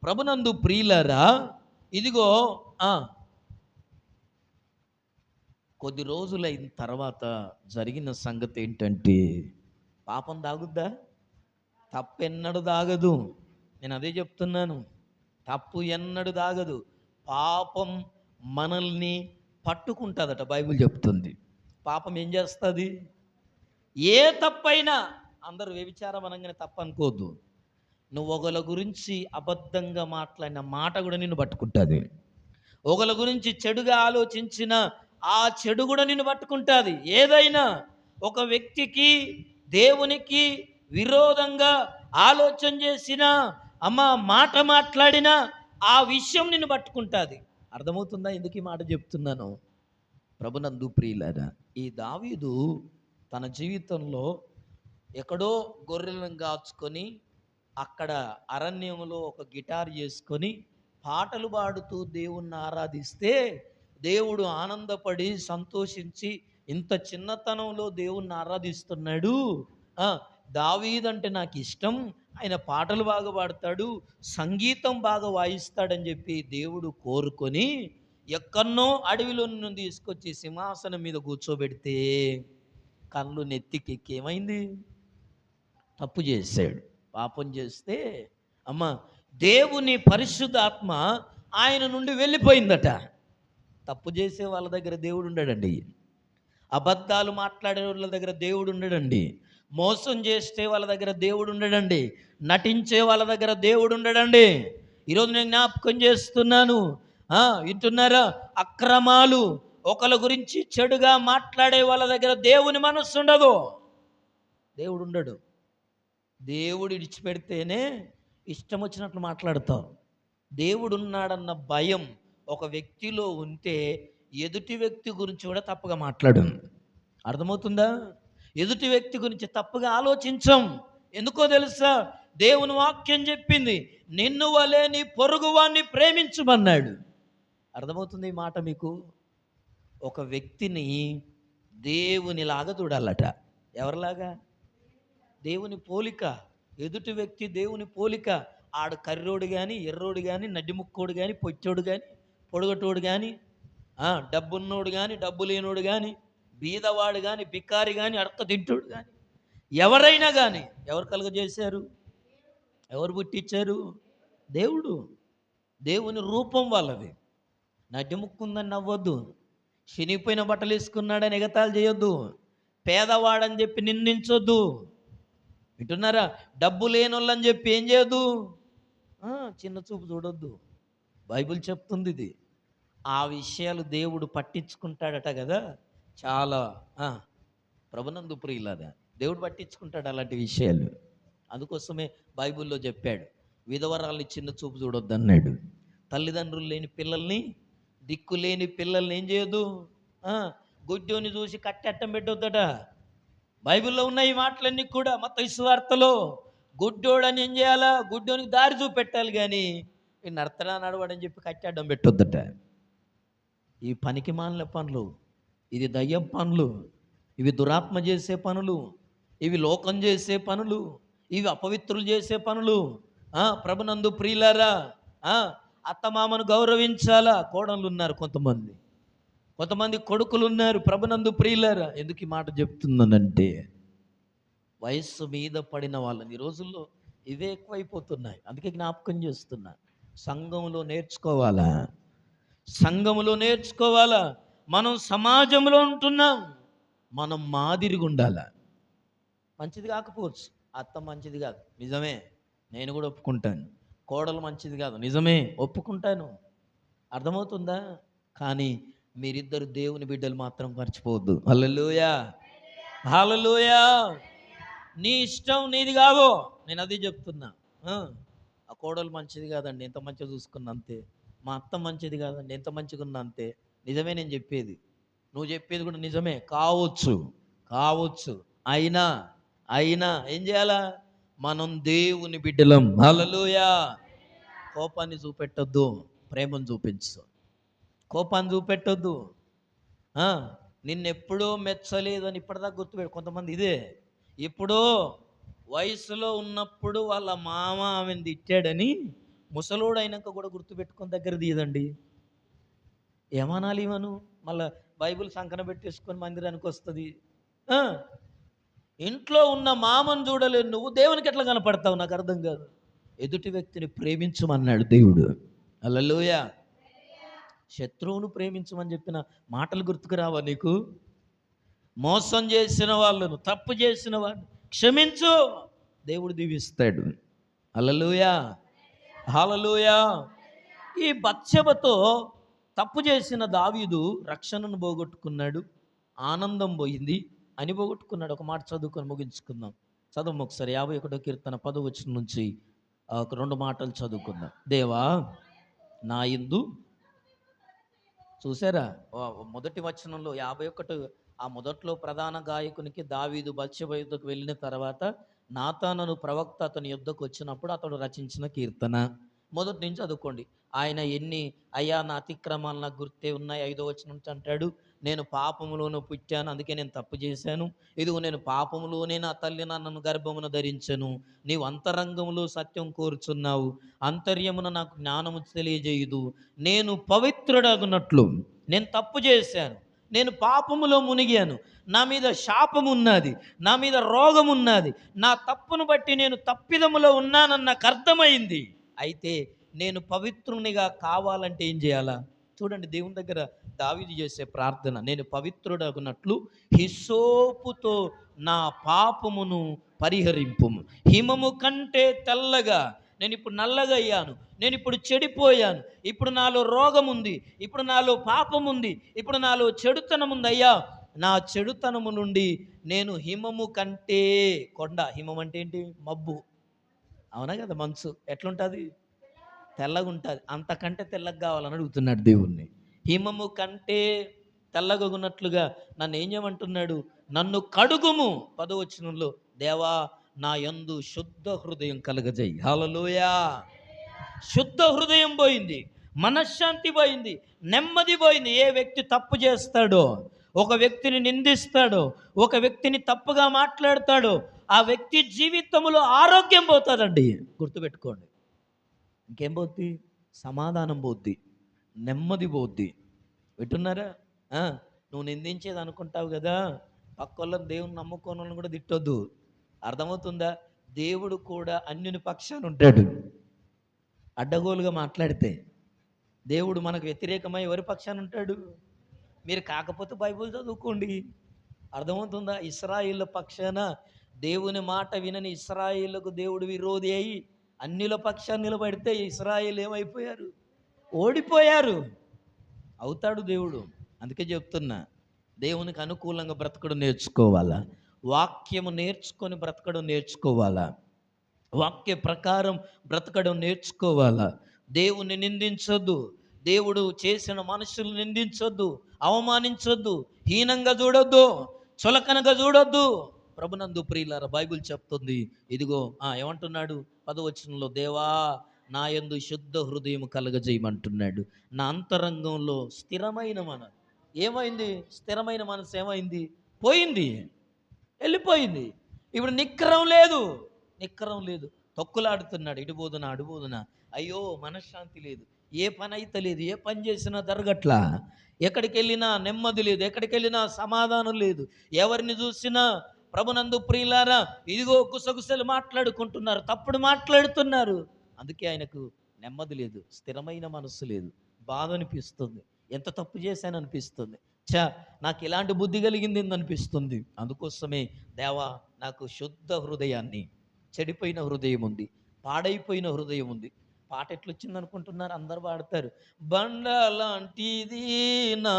ప్రభునందు ప్రియులారా, ఇదిగో కొద్ది రోజులైన తర్వాత జరిగిన సంగతి ఏంటంటే, పాపం దాగుద్దా? తప్పు ఎన్నడూ దాగదు. నేను అదే చెప్తున్నాను, తప్పు ఎన్నడూ దాగదు. పాపం మనల్ని పట్టుకుంటుందట, బైబిల్ చెప్తుంది. పాపం ఏం చేస్తుంది, ఏ తప్పైనా, అందరూ వ్యభిచారం అనగానే తప్పు అనుకోవద్దు. నువ్వు ఒకళ్ళ గురించి అబద్ధంగా మాట్లాడిన మాట కూడా నిన్ను పట్టుకుంటుంది. ఒకళ్ళ గురించి చెడుగా ఆలోచించిన ఆ చెడు కూడా నిన్ను పట్టుకుంటుంది. ఏదైనా ఒక వ్యక్తికి దేవునికి విరోధంగా ఆలోచన చేసిన మాట మాట్లాడిన ఆ విషయం నిన్ను పట్టుకుంటుంది. అర్థమవుతుందా ఎందుకు ఈ మాట చెప్తున్నాను? ప్రభునందు ప్రియులారా, ఈ దావీదు తన జీవితంలో ఎక్కడో గొర్రెలను కాచుకొని అక్కడ అరణ్యంలో ఒక గిటార్ చేసుకొని పాటలు పాడుతూ దేవుణ్ణి ఆరాధిస్తే దేవుడు ఆనందపడి సంతోషించి ఇంత చిన్నతనంలో దేవుణ్ణి ఆరాధిస్తున్నాడు, దావీదంటే నాకు ఇష్టం, ఆయన పాటలు బాగా పాడతాడు, సంగీతం బాగా వాయిస్తాడని చెప్పి దేవుడు కోరుకొని ఎక్కడనో అడవిలో నుండి తీసుకొచ్చి సింహాసనం మీద కూర్చోబెడితే కళ్ళు నెత్తికెక్కి ఏమైంది, తప్పు చేశాడు. పాపం చేస్తే దేవుని పరిశుద్ధాత్మ ఆయన నుండి వెళ్ళిపోయిందట. తప్పు చేసే వాళ్ళ దగ్గర దేవుడు ఉండడండి, అబద్ధాలు మాట్లాడే వాళ్ళ దగ్గర దేవుడు ఉండడండి, మోసం చేస్తే వాళ్ళ దగ్గర దేవుడు ఉండడండి, నటించే వాళ్ళ దగ్గర దేవుడు ఉండడండి. ఈరోజు నేను జ్ఞాపకం చేస్తున్నాను, వింటున్నారా, అక్రమాలు ఒకళ్ళ గురించి చెడుగా మాట్లాడే వాళ్ళ దగ్గర దేవుని మనస్సు ఉండదు, దేవుడు ఉండడు. దేవుడు ఇడిచిపెడితేనే ఇష్టం వచ్చినట్లు మాట్లాడతావు. దేవుడు ఉన్నాడన్న భయం ఒక వ్యక్తిలో ఉంటే ఎదుటి వ్యక్తి గురించి కూడా తప్పుగా మాట్లాడు. అర్థమవుతుందా? ఎదుటి వ్యక్తి గురించి తప్పుగా ఆలోచించం. ఎందుకో తెలుసా? దేవుని వాక్యం చెప్పింది, నిన్ను వలే నీ పొరుగువాన్ని ప్రేమించమన్నాడు. అర్థమవుతుంది ఈ మాట మీకు? ఒక వ్యక్తిని దేవునిలాగా చూడాలట. ఎవరిలాగా? దేవుని పోలిక. ఎదుటి వ్యక్తి దేవుని పోలిక. ఆడు కర్రోడు కానీ, ఎర్రోడు కానీ, నడ్డిముక్కోడు కానీ, పొచ్చోడు కానీ, పొడుగటోడు కానీ, డబ్బున్నోడు కానీ, డబ్బు లేనోడు కానీ, బీదవాడు కానీ, బికారి కానీ, అడక్క తింటోడు కానీ, ఎవరైనా కానీ ఎవరు కలుగజేశారు? ఎవరు పుట్టించారు? దేవుడు. దేవుని రూపం వాళ్ళది. నడ్డిముక్కుందని నవ్వొద్దు. శనిపోయిన బట్టలు వేసుకున్నాడని ఎగతాళి చేయొద్దు. పేదవాడని చెప్పి నిందించొద్దు. వింటున్నారా? డబ్బు లేనోళ్ళని చెప్పి ఏం చేయొద్దు. చిన్న చూపు చూడొద్దు. బైబిల్ చెప్తుంది ఇది. ఆ విషయాలు దేవుడు పట్టించుకుంటాడట కదా. చాలా ప్రభునందు ప్రియులారా, దేవుడు పట్టించుకుంటాడు అలాంటి విషయాలు. అందుకోసమే బైబిల్లో చెప్పాడు, విధవరాల్ని చిన్న చూపు చూడొద్దు అన్నాడు. తల్లిదండ్రులు లేని పిల్లల్ని, దిక్కు లేని పిల్లల్ని ఏం చేయొద్దు. గుడ్డోని చూసి కట్టెట్టం పెట్టొద్దట. బైబిల్లో ఉన్న ఈ మాటలన్నీ కూడా మత్తయి సువార్తలో. గుడ్డోడని ఏం చేయాలా? గుడ్డోనికి దారి చూపెట్టాలి, కానీ ఈ నడతడా నడవడని చెప్పి కట్టెడ్డం పెట్టొద్దట. ఈ పనికి మాలిన పనులు, ఇది దయ్యం పనులు, ఇవి దురాత్మ చేసే పనులు, ఇవి లోకం చేసే పనులు, ఇవి అపవిత్రులు చేసే పనులు. ప్రభునందు ప్రియులారా, అత్తమామను గౌరవించాలా. కోడళ్ళు ఉన్నారు, కొంతమంది కొడుకులు ఉన్నారు. ప్రభునందు ప్రియులారా, ఎందుకు ఈ మాట చెప్తున్నానంటే, వయస్సు మీద పడిన వాళ్ళని ఈ రోజుల్లో ఇవే ఎక్కువైపోతున్నాయి. అందుకే జ్ఞాపకం చేస్తున్నా, సంఘంలో నేర్చుకోవాలా. మనం సమాజంలో ఉంటున్నాం, మనం మాదిరిగా ఉండాలా. మంచిది కాకపోవచ్చు, అత్త మంచిది కాదు, నిజమే, నేను కూడా ఒప్పుకుంటాను. కోడలు మంచిది కాదు, నిజమే, ఒప్పుకుంటాను. అర్థమవుతుందా? కానీ మీరిద్దరు దేవుని బిడ్డలు మాత్రం మర్చిపోవద్దు. హల్లెలూయా, హల్లెలూయా. నీ ఇష్టం నీది కాదు, నేను అది చెప్తున్నా. ఆ కోడలు మంచిది కాదండి, ఎంత మంచిగా చూసుకున్నా అంతే. మా అత్త మంచిది కాదండి, ఎంత మంచిగా ఉన్నా అంతే. నిజమే నేను చెప్పేది, నువ్వు చెప్పేది కూడా నిజమే కావచ్చు. అయినా ఏం చేయాలా? మనం దేవుని బిడ్డలం. హల్లెలూయా. కోపాన్ని చూపెట్టొద్దు, ప్రేమను చూపించు. కోపాన్ని చూపెట్టొద్దు. నిన్నెప్పుడో మెచ్చలేదని ఇప్పటిదాకా గుర్తుపెట్టు. కొంతమంది ఇదే, ఎప్పుడో వయసులో ఉన్నప్పుడు వాళ్ళ మామ ఆమెను తిట్టాడని ముసలోడు అయినాక కూడా గుర్తుపెట్టుకొని దగ్గర తీయదండి. ఏమనాలి ఇవను? మళ్ళీ బైబిల్ సంకన పెట్టేసుకొని మందిరానికి వస్తుంది. ఇంట్లో ఉన్న మామను చూడలేదు నువ్వు, దేవునికి ఎట్లా కనపడతావు? నాకు అర్థం కాదు. ఎదుటి వ్యక్తిని ప్రేమించమన్నాడు దేవుడు. హల్లెలూయా. శత్రువును ప్రేమించమని చెప్పిన మాటలు గుర్తుకు రావా నీకు? మోసం చేసిన వాళ్ళను, తప్పు చేసిన వాళ్ళను క్షమించు, దేవుడు దీవిస్తాడు. హల్లెలూయా, హల్లెలూయా. ఈ బత్షెబతో తప్పు చేసిన దావీదు రక్షణను పోగొట్టుకున్నాడు, ఆనందం పోయింది అని పోగొట్టుకున్నాడు. ఒక మాట చదువుకొని ముగించుకుందాం. చదువు ఒకసారి 51వ కీర్తన 10వ వచనం నుంచి ఒక 2 మాటలు చదువుకుందాం. దేవా నా యందు, చూసారా మొదటి వచనంలో 51, ఆ మొదట్లో ప్రధాన గాయకునికి దావీదు బత్షెబ యుద్ధకు వెళ్ళిన తర్వాత నాతానను ప్రవక్త అతని యుద్ధకు వచ్చినప్పుడు అతడు రచించిన కీర్తన. మొదటి నుంచి చదువుకోండి. ఆయన అయ్యా నా అతిక్రమాలు నాకు గుర్తే ఉన్నాయి. 5వ వచనం నుంచి అంటాడు, నేను పాపములోనూ పుట్టాను, అందుకే నేను తప్పు చేశాను. ఇదిగో నేను పాపములోనే నా తల్లి నన్ను గర్భమున ధరించను. నీవు అంతరంగములో సత్యం కోరుచున్నావు, అంతర్యమున నాకు జ్ఞానము తెలియజేయదు. నేను పవిత్రుడగునట్లు నేను తప్పు చేశాను, నేను పాపములో మునిగాను, నా మీద శాపం ఉన్నది, నా మీద రోగం ఉన్నది, నా తప్పును బట్టి నేను తప్పిదములో ఉన్నానని నాకు అర్థమైంది. అయితే నేను పవిత్రునిగా కావాలంటే ఏం చేయాలా? చూడండి, దేవుని దగ్గర దావీదు చేసే ప్రార్థన, నేను పవిత్రుడగునట్లు హిస్సోపుతో నా పాపమును పరిహరింపుము. హిమము కంటే తెల్లగా, నేను ఇప్పుడు నల్లగా అయ్యాను, నేను ఇప్పుడు చెడిపోయాను, ఇప్పుడు నాలో రోగం ఉంది, ఇప్పుడు నాలో పాపం ఉంది, ఇప్పుడు నాలో చెడుతనం ఉంది. అయ్యా నా చెడుతనము నుండి నేను హిమము కంటే, కొండ, హిమం అంటే ఏంటి? మబ్బు, అవునా కదా? మంచు ఎట్లుంటుంది? తెల్లగా ఉంటుంది. అంతకంటే తెల్లగా కావాలని అడుగుతున్నాడు దేవుణ్ణి. హిమము కంటే తెల్లగొన్నట్లుగా నన్ను ఏం చేయమంటున్నాడు? నన్ను కడుగుము. 10వ వచనంలో, దేవా నా యందు శుద్ధ హృదయం కలగజేయి. హల్లెలూయా. శుద్ధ హృదయం పోయింది, మనశ్శాంతి పోయింది, నెమ్మది పోయింది. ఏ వ్యక్తి తప్పు చేస్తాడో, ఒక వ్యక్తిని నిందిస్తాడో, ఒక వ్యక్తిని తప్పుగా మాట్లాడతాడో, ఆ వ్యక్తి జీవితంలో ఆరోగ్యం పోతుందండి. గుర్తుపెట్టుకోండి. ఇంకేం పోద్ది? సమాధానం పోద్ది, నెమ్మది పోద్ది. వింటున్నారా? నువ్వు నిందించేది అనుకుంటావు కదా, పక్కోళ్ళని దేవుని నమ్ముకోని వాళ్ళని కూడా తిట్టొద్దు. అర్థమవుతుందా? దేవుడు కూడా అన్యుని పక్షాన ఉంటాడు. అడ్డగోలుగా మాట్లాడితే దేవుడు మనకు వ్యతిరేకమై ఎవరి పక్షాన ఉంటాడు? మీరు కాకపోతే బైబిల్ చదువుకోండి, అర్థమవుతుందా? ఇశ్రాయేలు పక్షాన దేవుని మాట వినని ఇశ్రాయేలుకు దేవుడు విరోధి అయి అన్యుల పక్షాన్ని నిలబడితే ఇశ్రాయేలు ఏమైపోయారు? ఓడిపోయారు. అవుతాడు దేవుడు. అందుకే చెప్తున్నా, దేవునికి అనుకూలంగా బ్రతకడం నేర్చుకోవాలా, వాక్యము నేర్చుకొని బ్రతకడం నేర్చుకోవాలా, వాక్య ప్రకారం బ్రతకడం నేర్చుకోవాలా. దేవుని నిందించొద్దు, దేవుడు చేసిన మనుషులు నిందించొద్దు, అవమానించొద్దు, హీనంగా చూడొద్దు, చులకనగా చూడొద్దు. ప్రభునందు ప్రియులారా, బైబిల్ చెప్తుంది. ఇదిగో ఏమంటున్నాడు? 10వ వచనంలో, దేవా నా యందు శుద్ధ హృదయం కలగజేయమంటున్నాడు. నా అంతరంగంలో స్థిరమైన ఏమైంది? స్థిరమైన మనసు ఏమైంది? పోయింది, వెళ్ళిపోయింది. ఇప్పుడు నిక్కరం లేదు, నిక్కరం లేదు. తొక్కులాడుతున్నాడు, ఇటుబోదునా అడుబోదునా. అయ్యో, మనశ్శాంతి లేదు, ఏ పని అయితే లేదు, ఏ పని చేసినా జరగట్లా, ఎక్కడికి వెళ్ళినా నెమ్మది లేదు, ఎక్కడికి వెళ్ళినా సమాధానం లేదు. ఎవరిని చూసినా ప్రభునందు ప్రియులారా, ఇదిగో గుసగుసలు మాట్లాడుకుంటున్నారు, తప్పుడు మాట్లాడుతున్నారు. అందుకే ఆయనకు నెమ్మది లేదు, స్థిరమైన మనస్సు లేదు, బాధ అనిపిస్తుంది, ఎంత తప్పు చేశాను అనిపిస్తుంది, నాకు ఇలాంటి బుద్ధి కలిగింది అనిపిస్తుంది. అందుకోసమే దేవా నాకు శుద్ధ హృదయాన్ని, చెడిపోయిన హృదయం ఉంది, పాడైపోయిన హృదయం ఉంది. పాట ఎట్లొచ్చింది అనుకుంటున్నారు? అందరు పాడతారు, బండ లాంటిది నా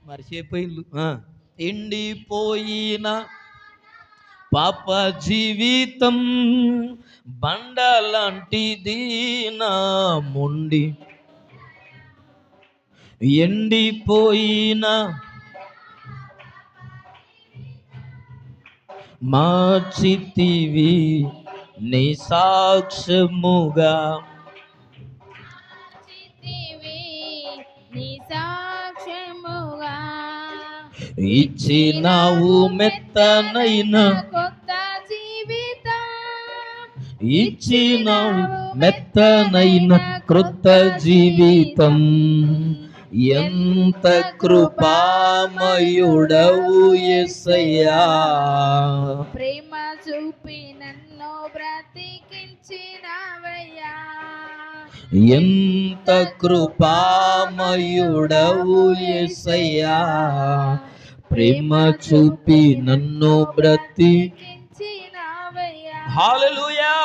మరిచిపోయిల్లు, ఎండిపోయిన పాప జీవితం, బండ లాంటిది నా మొండి ఎండిపోయిన మార్చితివి నీ సాక్ష్యముగా, ఇచ్చినావు మెత్తనైన కొత్త జీవితం, ఇచ్చినావు మెత్తనైన క్రొత్త జీవితం. ఎంత కృపామయుడవు యేసయ్యా,
ప్రేమ చూపి నన్ను బ్రతికించినవయ్యా.
ఎంత కృపామయుడవు యేసయ్యా, ప్రేమ చూపి నన్ను బ్రతికించినవయ్యా. హల్లెలూయా.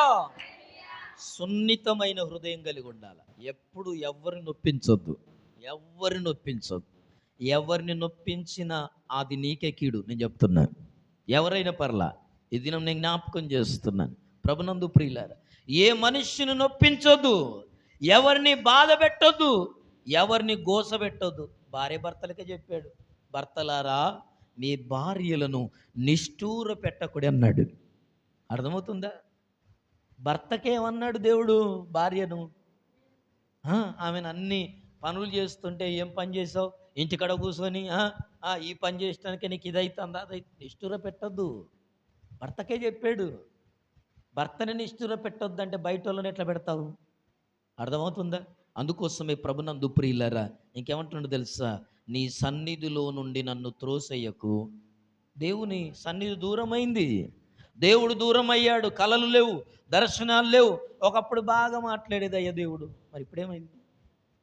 సున్నితమైన హృదయం కలిగి ఉండాలి. ఎప్పుడు ఎవరిని నొప్పించొద్దు, ఎవరిని నొప్పించొద్దు. ఎవరిని నొప్పించినా అది నీకే కీడు. నేను చెప్తున్నాను, ఎవరైనా పర్లా, ఈ దినం నేను జ్ఞాపకం చేస్తున్నాను. ప్రభునందు ప్రియులారా, ఏ మనిషిని నొప్పించొద్దు, ఎవరిని బాధ పెట్టొద్దు, ఎవరిని గోసపెట్టొద్దు. భార్య భర్తలకే చెప్పాడు, భర్తలారా మీ భార్యలను నిష్ఠూర పెట్టకుడి అన్నాడు. అర్థమవుతుందా? భర్తకేమన్నాడు దేవుడు? భార్యను, ఆమెను అన్ని పనులు చేస్తుంటే, ఏం పని చేసావు, ఇంటికాడ కూర్చొని ఈ పని చేసడానికి నీకు ఇదైతుందా, అదైతే నిష్ఠూర పెట్టొద్దు. భర్తకే చెప్పాడు. భర్తని నిష్ఠూర పెట్టొద్దు అంటే బయట వాళ్ళని ఎట్లా పెడతావు? అర్థమవుతుందా? అందుకోసమే ప్రభునందు ప్రియులారా, ఇంకేమంటుండో తెలుసా? నీ సన్నిధిలో నుండి నన్ను త్రోసేయకు. దేవుని సన్నిధి దూరమైంది, దేవుడు దూరం అయ్యాడు. కలలు లేవు, దర్శనాలు లేవు. ఒకప్పుడు బాగా మాట్లాడేది అయ్యా దేవుడు, మరి ఇప్పుడేమైంది?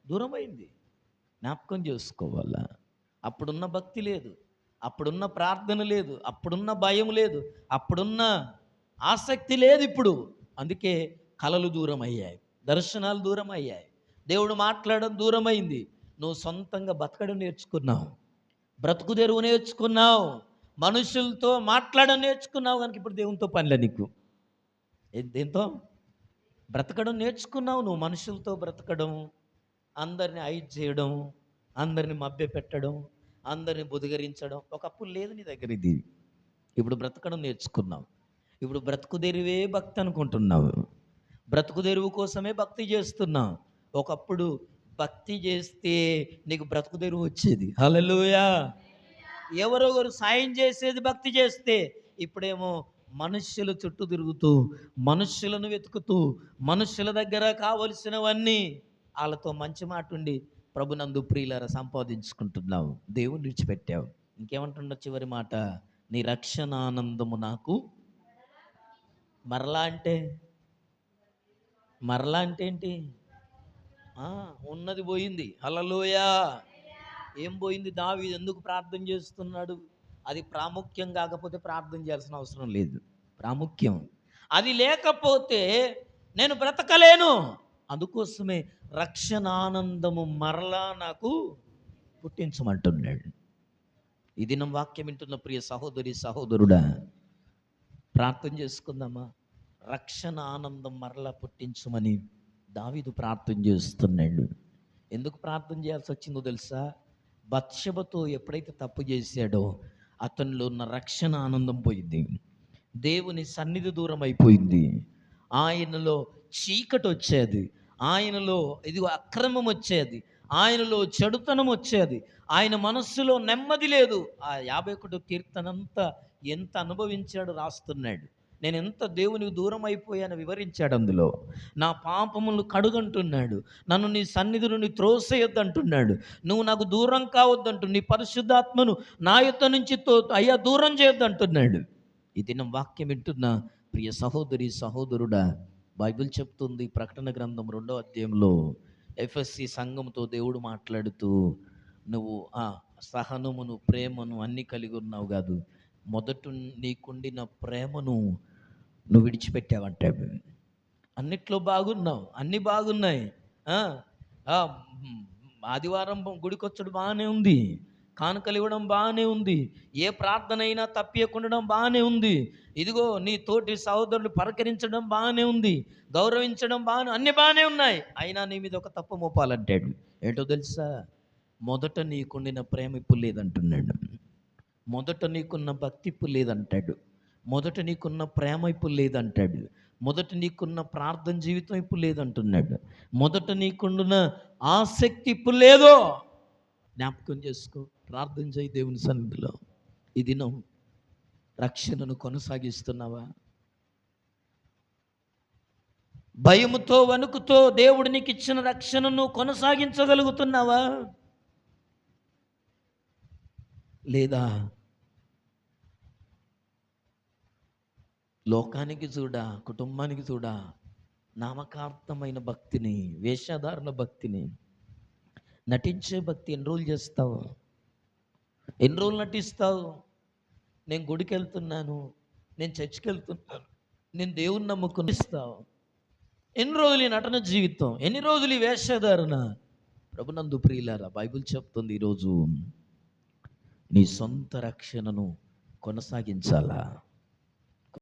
దూరమైంది. జ్ఞాపకం చేసుకోవాలా. అప్పుడున్న భక్తి లేదు, అప్పుడున్న ప్రార్థన లేదు, అప్పుడున్న భయం లేదు, అప్పుడున్న ఆసక్తి లేదు ఇప్పుడు. అందుకే కలలు దూరం అయ్యాయి, దర్శనాలు దూరం అయ్యాయి, దేవుడు మాట్లాడడం దూరమైంది. నువ్వు సొంతంగా బతకడం నేర్చుకున్నావు, బ్రతుకు తెరువు నేర్చుకున్నావు, మనుషులతో మాట్లాడడం నేర్చుకున్నావు. కనుక ఇప్పుడు దేవునితో పనిలే నీకు. దేంతో బ్రతకడం నేర్చుకున్నావు నువ్వు? మనుషులతో బ్రతకడం, అందరిని ఐజ్ చేయడం, అందరిని మభ్యపెట్టడం, అందరిని బుదగరించడం. ఒకప్పుడు లేదు నీ దగ్గర ఇది. ఇప్పుడు బ్రతకడం నేర్చుకున్నావు. ఇప్పుడు బ్రతుకు తెరువే భక్తి అనుకుంటున్నావు. బ్రతుకు తెరువు కోసమే భక్తి చేస్తున్నావు. ఒకప్పుడు భక్తి చేస్తే నీకు బ్రతుకు తెరువు వచ్చేది. హల్లెలూయా. ఎవరో ఒకరు సాయం చేసేది భక్తి చేస్తే, ఇప్పుడేమో మనుష్యుల చుట్టూ తిరుగుతూ, మనుష్యులను వెతుకుతూ, మనుష్యుల దగ్గర కావలసినవన్నీ వాళ్ళతో మంచి మాట ఉండి ప్రభునందు ప్రియులారా సంపాదించుకుంటున్నావు. దేవుని విడిచిపెట్టావు. ఇంకేమంటున్నావు చివరి మాట? నీ రక్షణ ఆనందము నాకు మరలా అంటే, మరలా అంటే ఏంటి? ఉన్నది పోయింది. హల్లెలూయా. ఏం పోయింది? దావీదు ఎందుకు ప్రార్థన చేస్తున్నాడు? అది ప్రాముఖ్యం కాకపోతే ప్రార్థన చేయాల్సిన అవసరం లేదు. ప్రాముఖ్యం. అది లేకపోతే నేను బ్రతకలేను. అందుకోసమే రక్షణ ఆనందము మరలా నాకు పుట్టించమంటున్నాడు. ఈ దినం వాక్యం వింటున్న ప్రియ సహోదరి సహోదరుడా, ప్రార్థన చేసుకుందామా? రక్షణ ఆనందం మరలా పుట్టించమని దావీదు ప్రార్థన చేస్తున్నాడు. ఎందుకు ప్రార్థన చేయాల్సి వచ్చిందో తెలుసా? బత్షెబతో ఎప్పుడైతే తప్పు చేశాడో అతనిలో ఉన్న రక్షణ ఆనందం పోయింది. దేవుని సన్నిధి దూరం అయిపోయింది. ఆయనలో చీకటి వచ్చేది, ఆయనలో ఇది అక్రమం వచ్చేది, ఆయనలో చెడుతనం వచ్చేది, ఆయన మనస్సులో నెమ్మది లేదు. ఆ 51 కీర్తనంతా ఎంత అనుభవించాడు రాస్తున్నాడు. నేను ఎంత దేవునికి దూరం అయిపోయాను వివరించాడు. అందులో నా పాపములు కడుగంటున్నాడు, నన్ను నీ సన్నిధి నుండి త్రోసేయొద్దు అంటున్నాడు, నువ్వు నాకు దూరం కావద్దంటు, నీ పరిశుద్ధాత్మను నా యొద్ద నుంచి అయ్యా దూరం చేయొద్దు అంటున్నాడు. ఈ దినం వాక్యం వింటున్న ప్రియ సహోదరి సహోదరుడా, బైబిల్ చెప్తుంది ప్రకటన గ్రంథం 2వ అధ్యాయంలో ఎఫెసీ సంఘంతో దేవుడు మాట్లాడుతూ, నువ్వు సహనమును ప్రేమను అన్నీ కలిగి ఉన్నావు కాదు, మొదట నీకుండిన ప్రేమను నువ్వు విడిచిపెట్టావంటాడు. అన్నిట్లో బాగున్నావు, అన్నీ బాగున్నాయి. ఆదివారం గుడికొచ్చడం బాగానే ఉంది, కానుకలు ఇవ్వడం బాగానే ఉంది, ఏ ప్రార్థన అయినా తప్పియకుండడం బాగానే ఉంది, ఇదిగో నీ తోటి సహోదరులు పలకరించడం బాగానే ఉంది, గౌరవించడం అన్నీ బాగానే ఉన్నాయి. అయినా నీ మీద ఒక తప్పు మోపాలంటాడు. ఏంటో తెలుసా? మొదట నీకుండిన ప్రేమ ఇప్పుడు లేదంటున్నాడు. మొదట నీకున్న భక్తి ఇప్పుడు లేదంటాడు. మొదట నీకున్న ప్రేమ ఇప్పుడు లేదంటాడు. మొదట నీకున్న ప్రార్థన జీవితం ఇప్పుడు లేదంటున్నాడు. మొదట నీకున్న ఆసక్తి ఇప్పుడు లేదో. జ్ఞాపకం చేసుకో, ప్రార్థన చేయి దేవుని సన్నిధిలో. ఈ దినం రక్షణను కొనసాగిస్తున్నావా? భయముతో వణుకుతో దేవుడు నీకు ఇచ్చిన రక్షణను కొనసాగించగలుగుతున్నావా? లేదా లోకానికి చూడా, కుటుంబానికి చూడా నామకార్థమైన భక్తిని, వేషధారణ భక్తిని, నటించే భక్తి ఎన్ని రోజులు చేస్తావు? ఎన్ని రోజులు నటిస్తావు? నేను గుడికి వెళ్తున్నాను, నేను చర్చికి వెళ్తున్నాను, నేను దేవుని నమ్ముకునిస్తావు. ఎన్ని రోజులు ఈ నటన జీవితం? ఎన్ని రోజులు ఈ వేషధారణ? ప్రభునందు ప్రియులారా, బైబిల్ చెప్తుంది ఈరోజు నీ సొంత రక్షణను కొనసాగించాలా?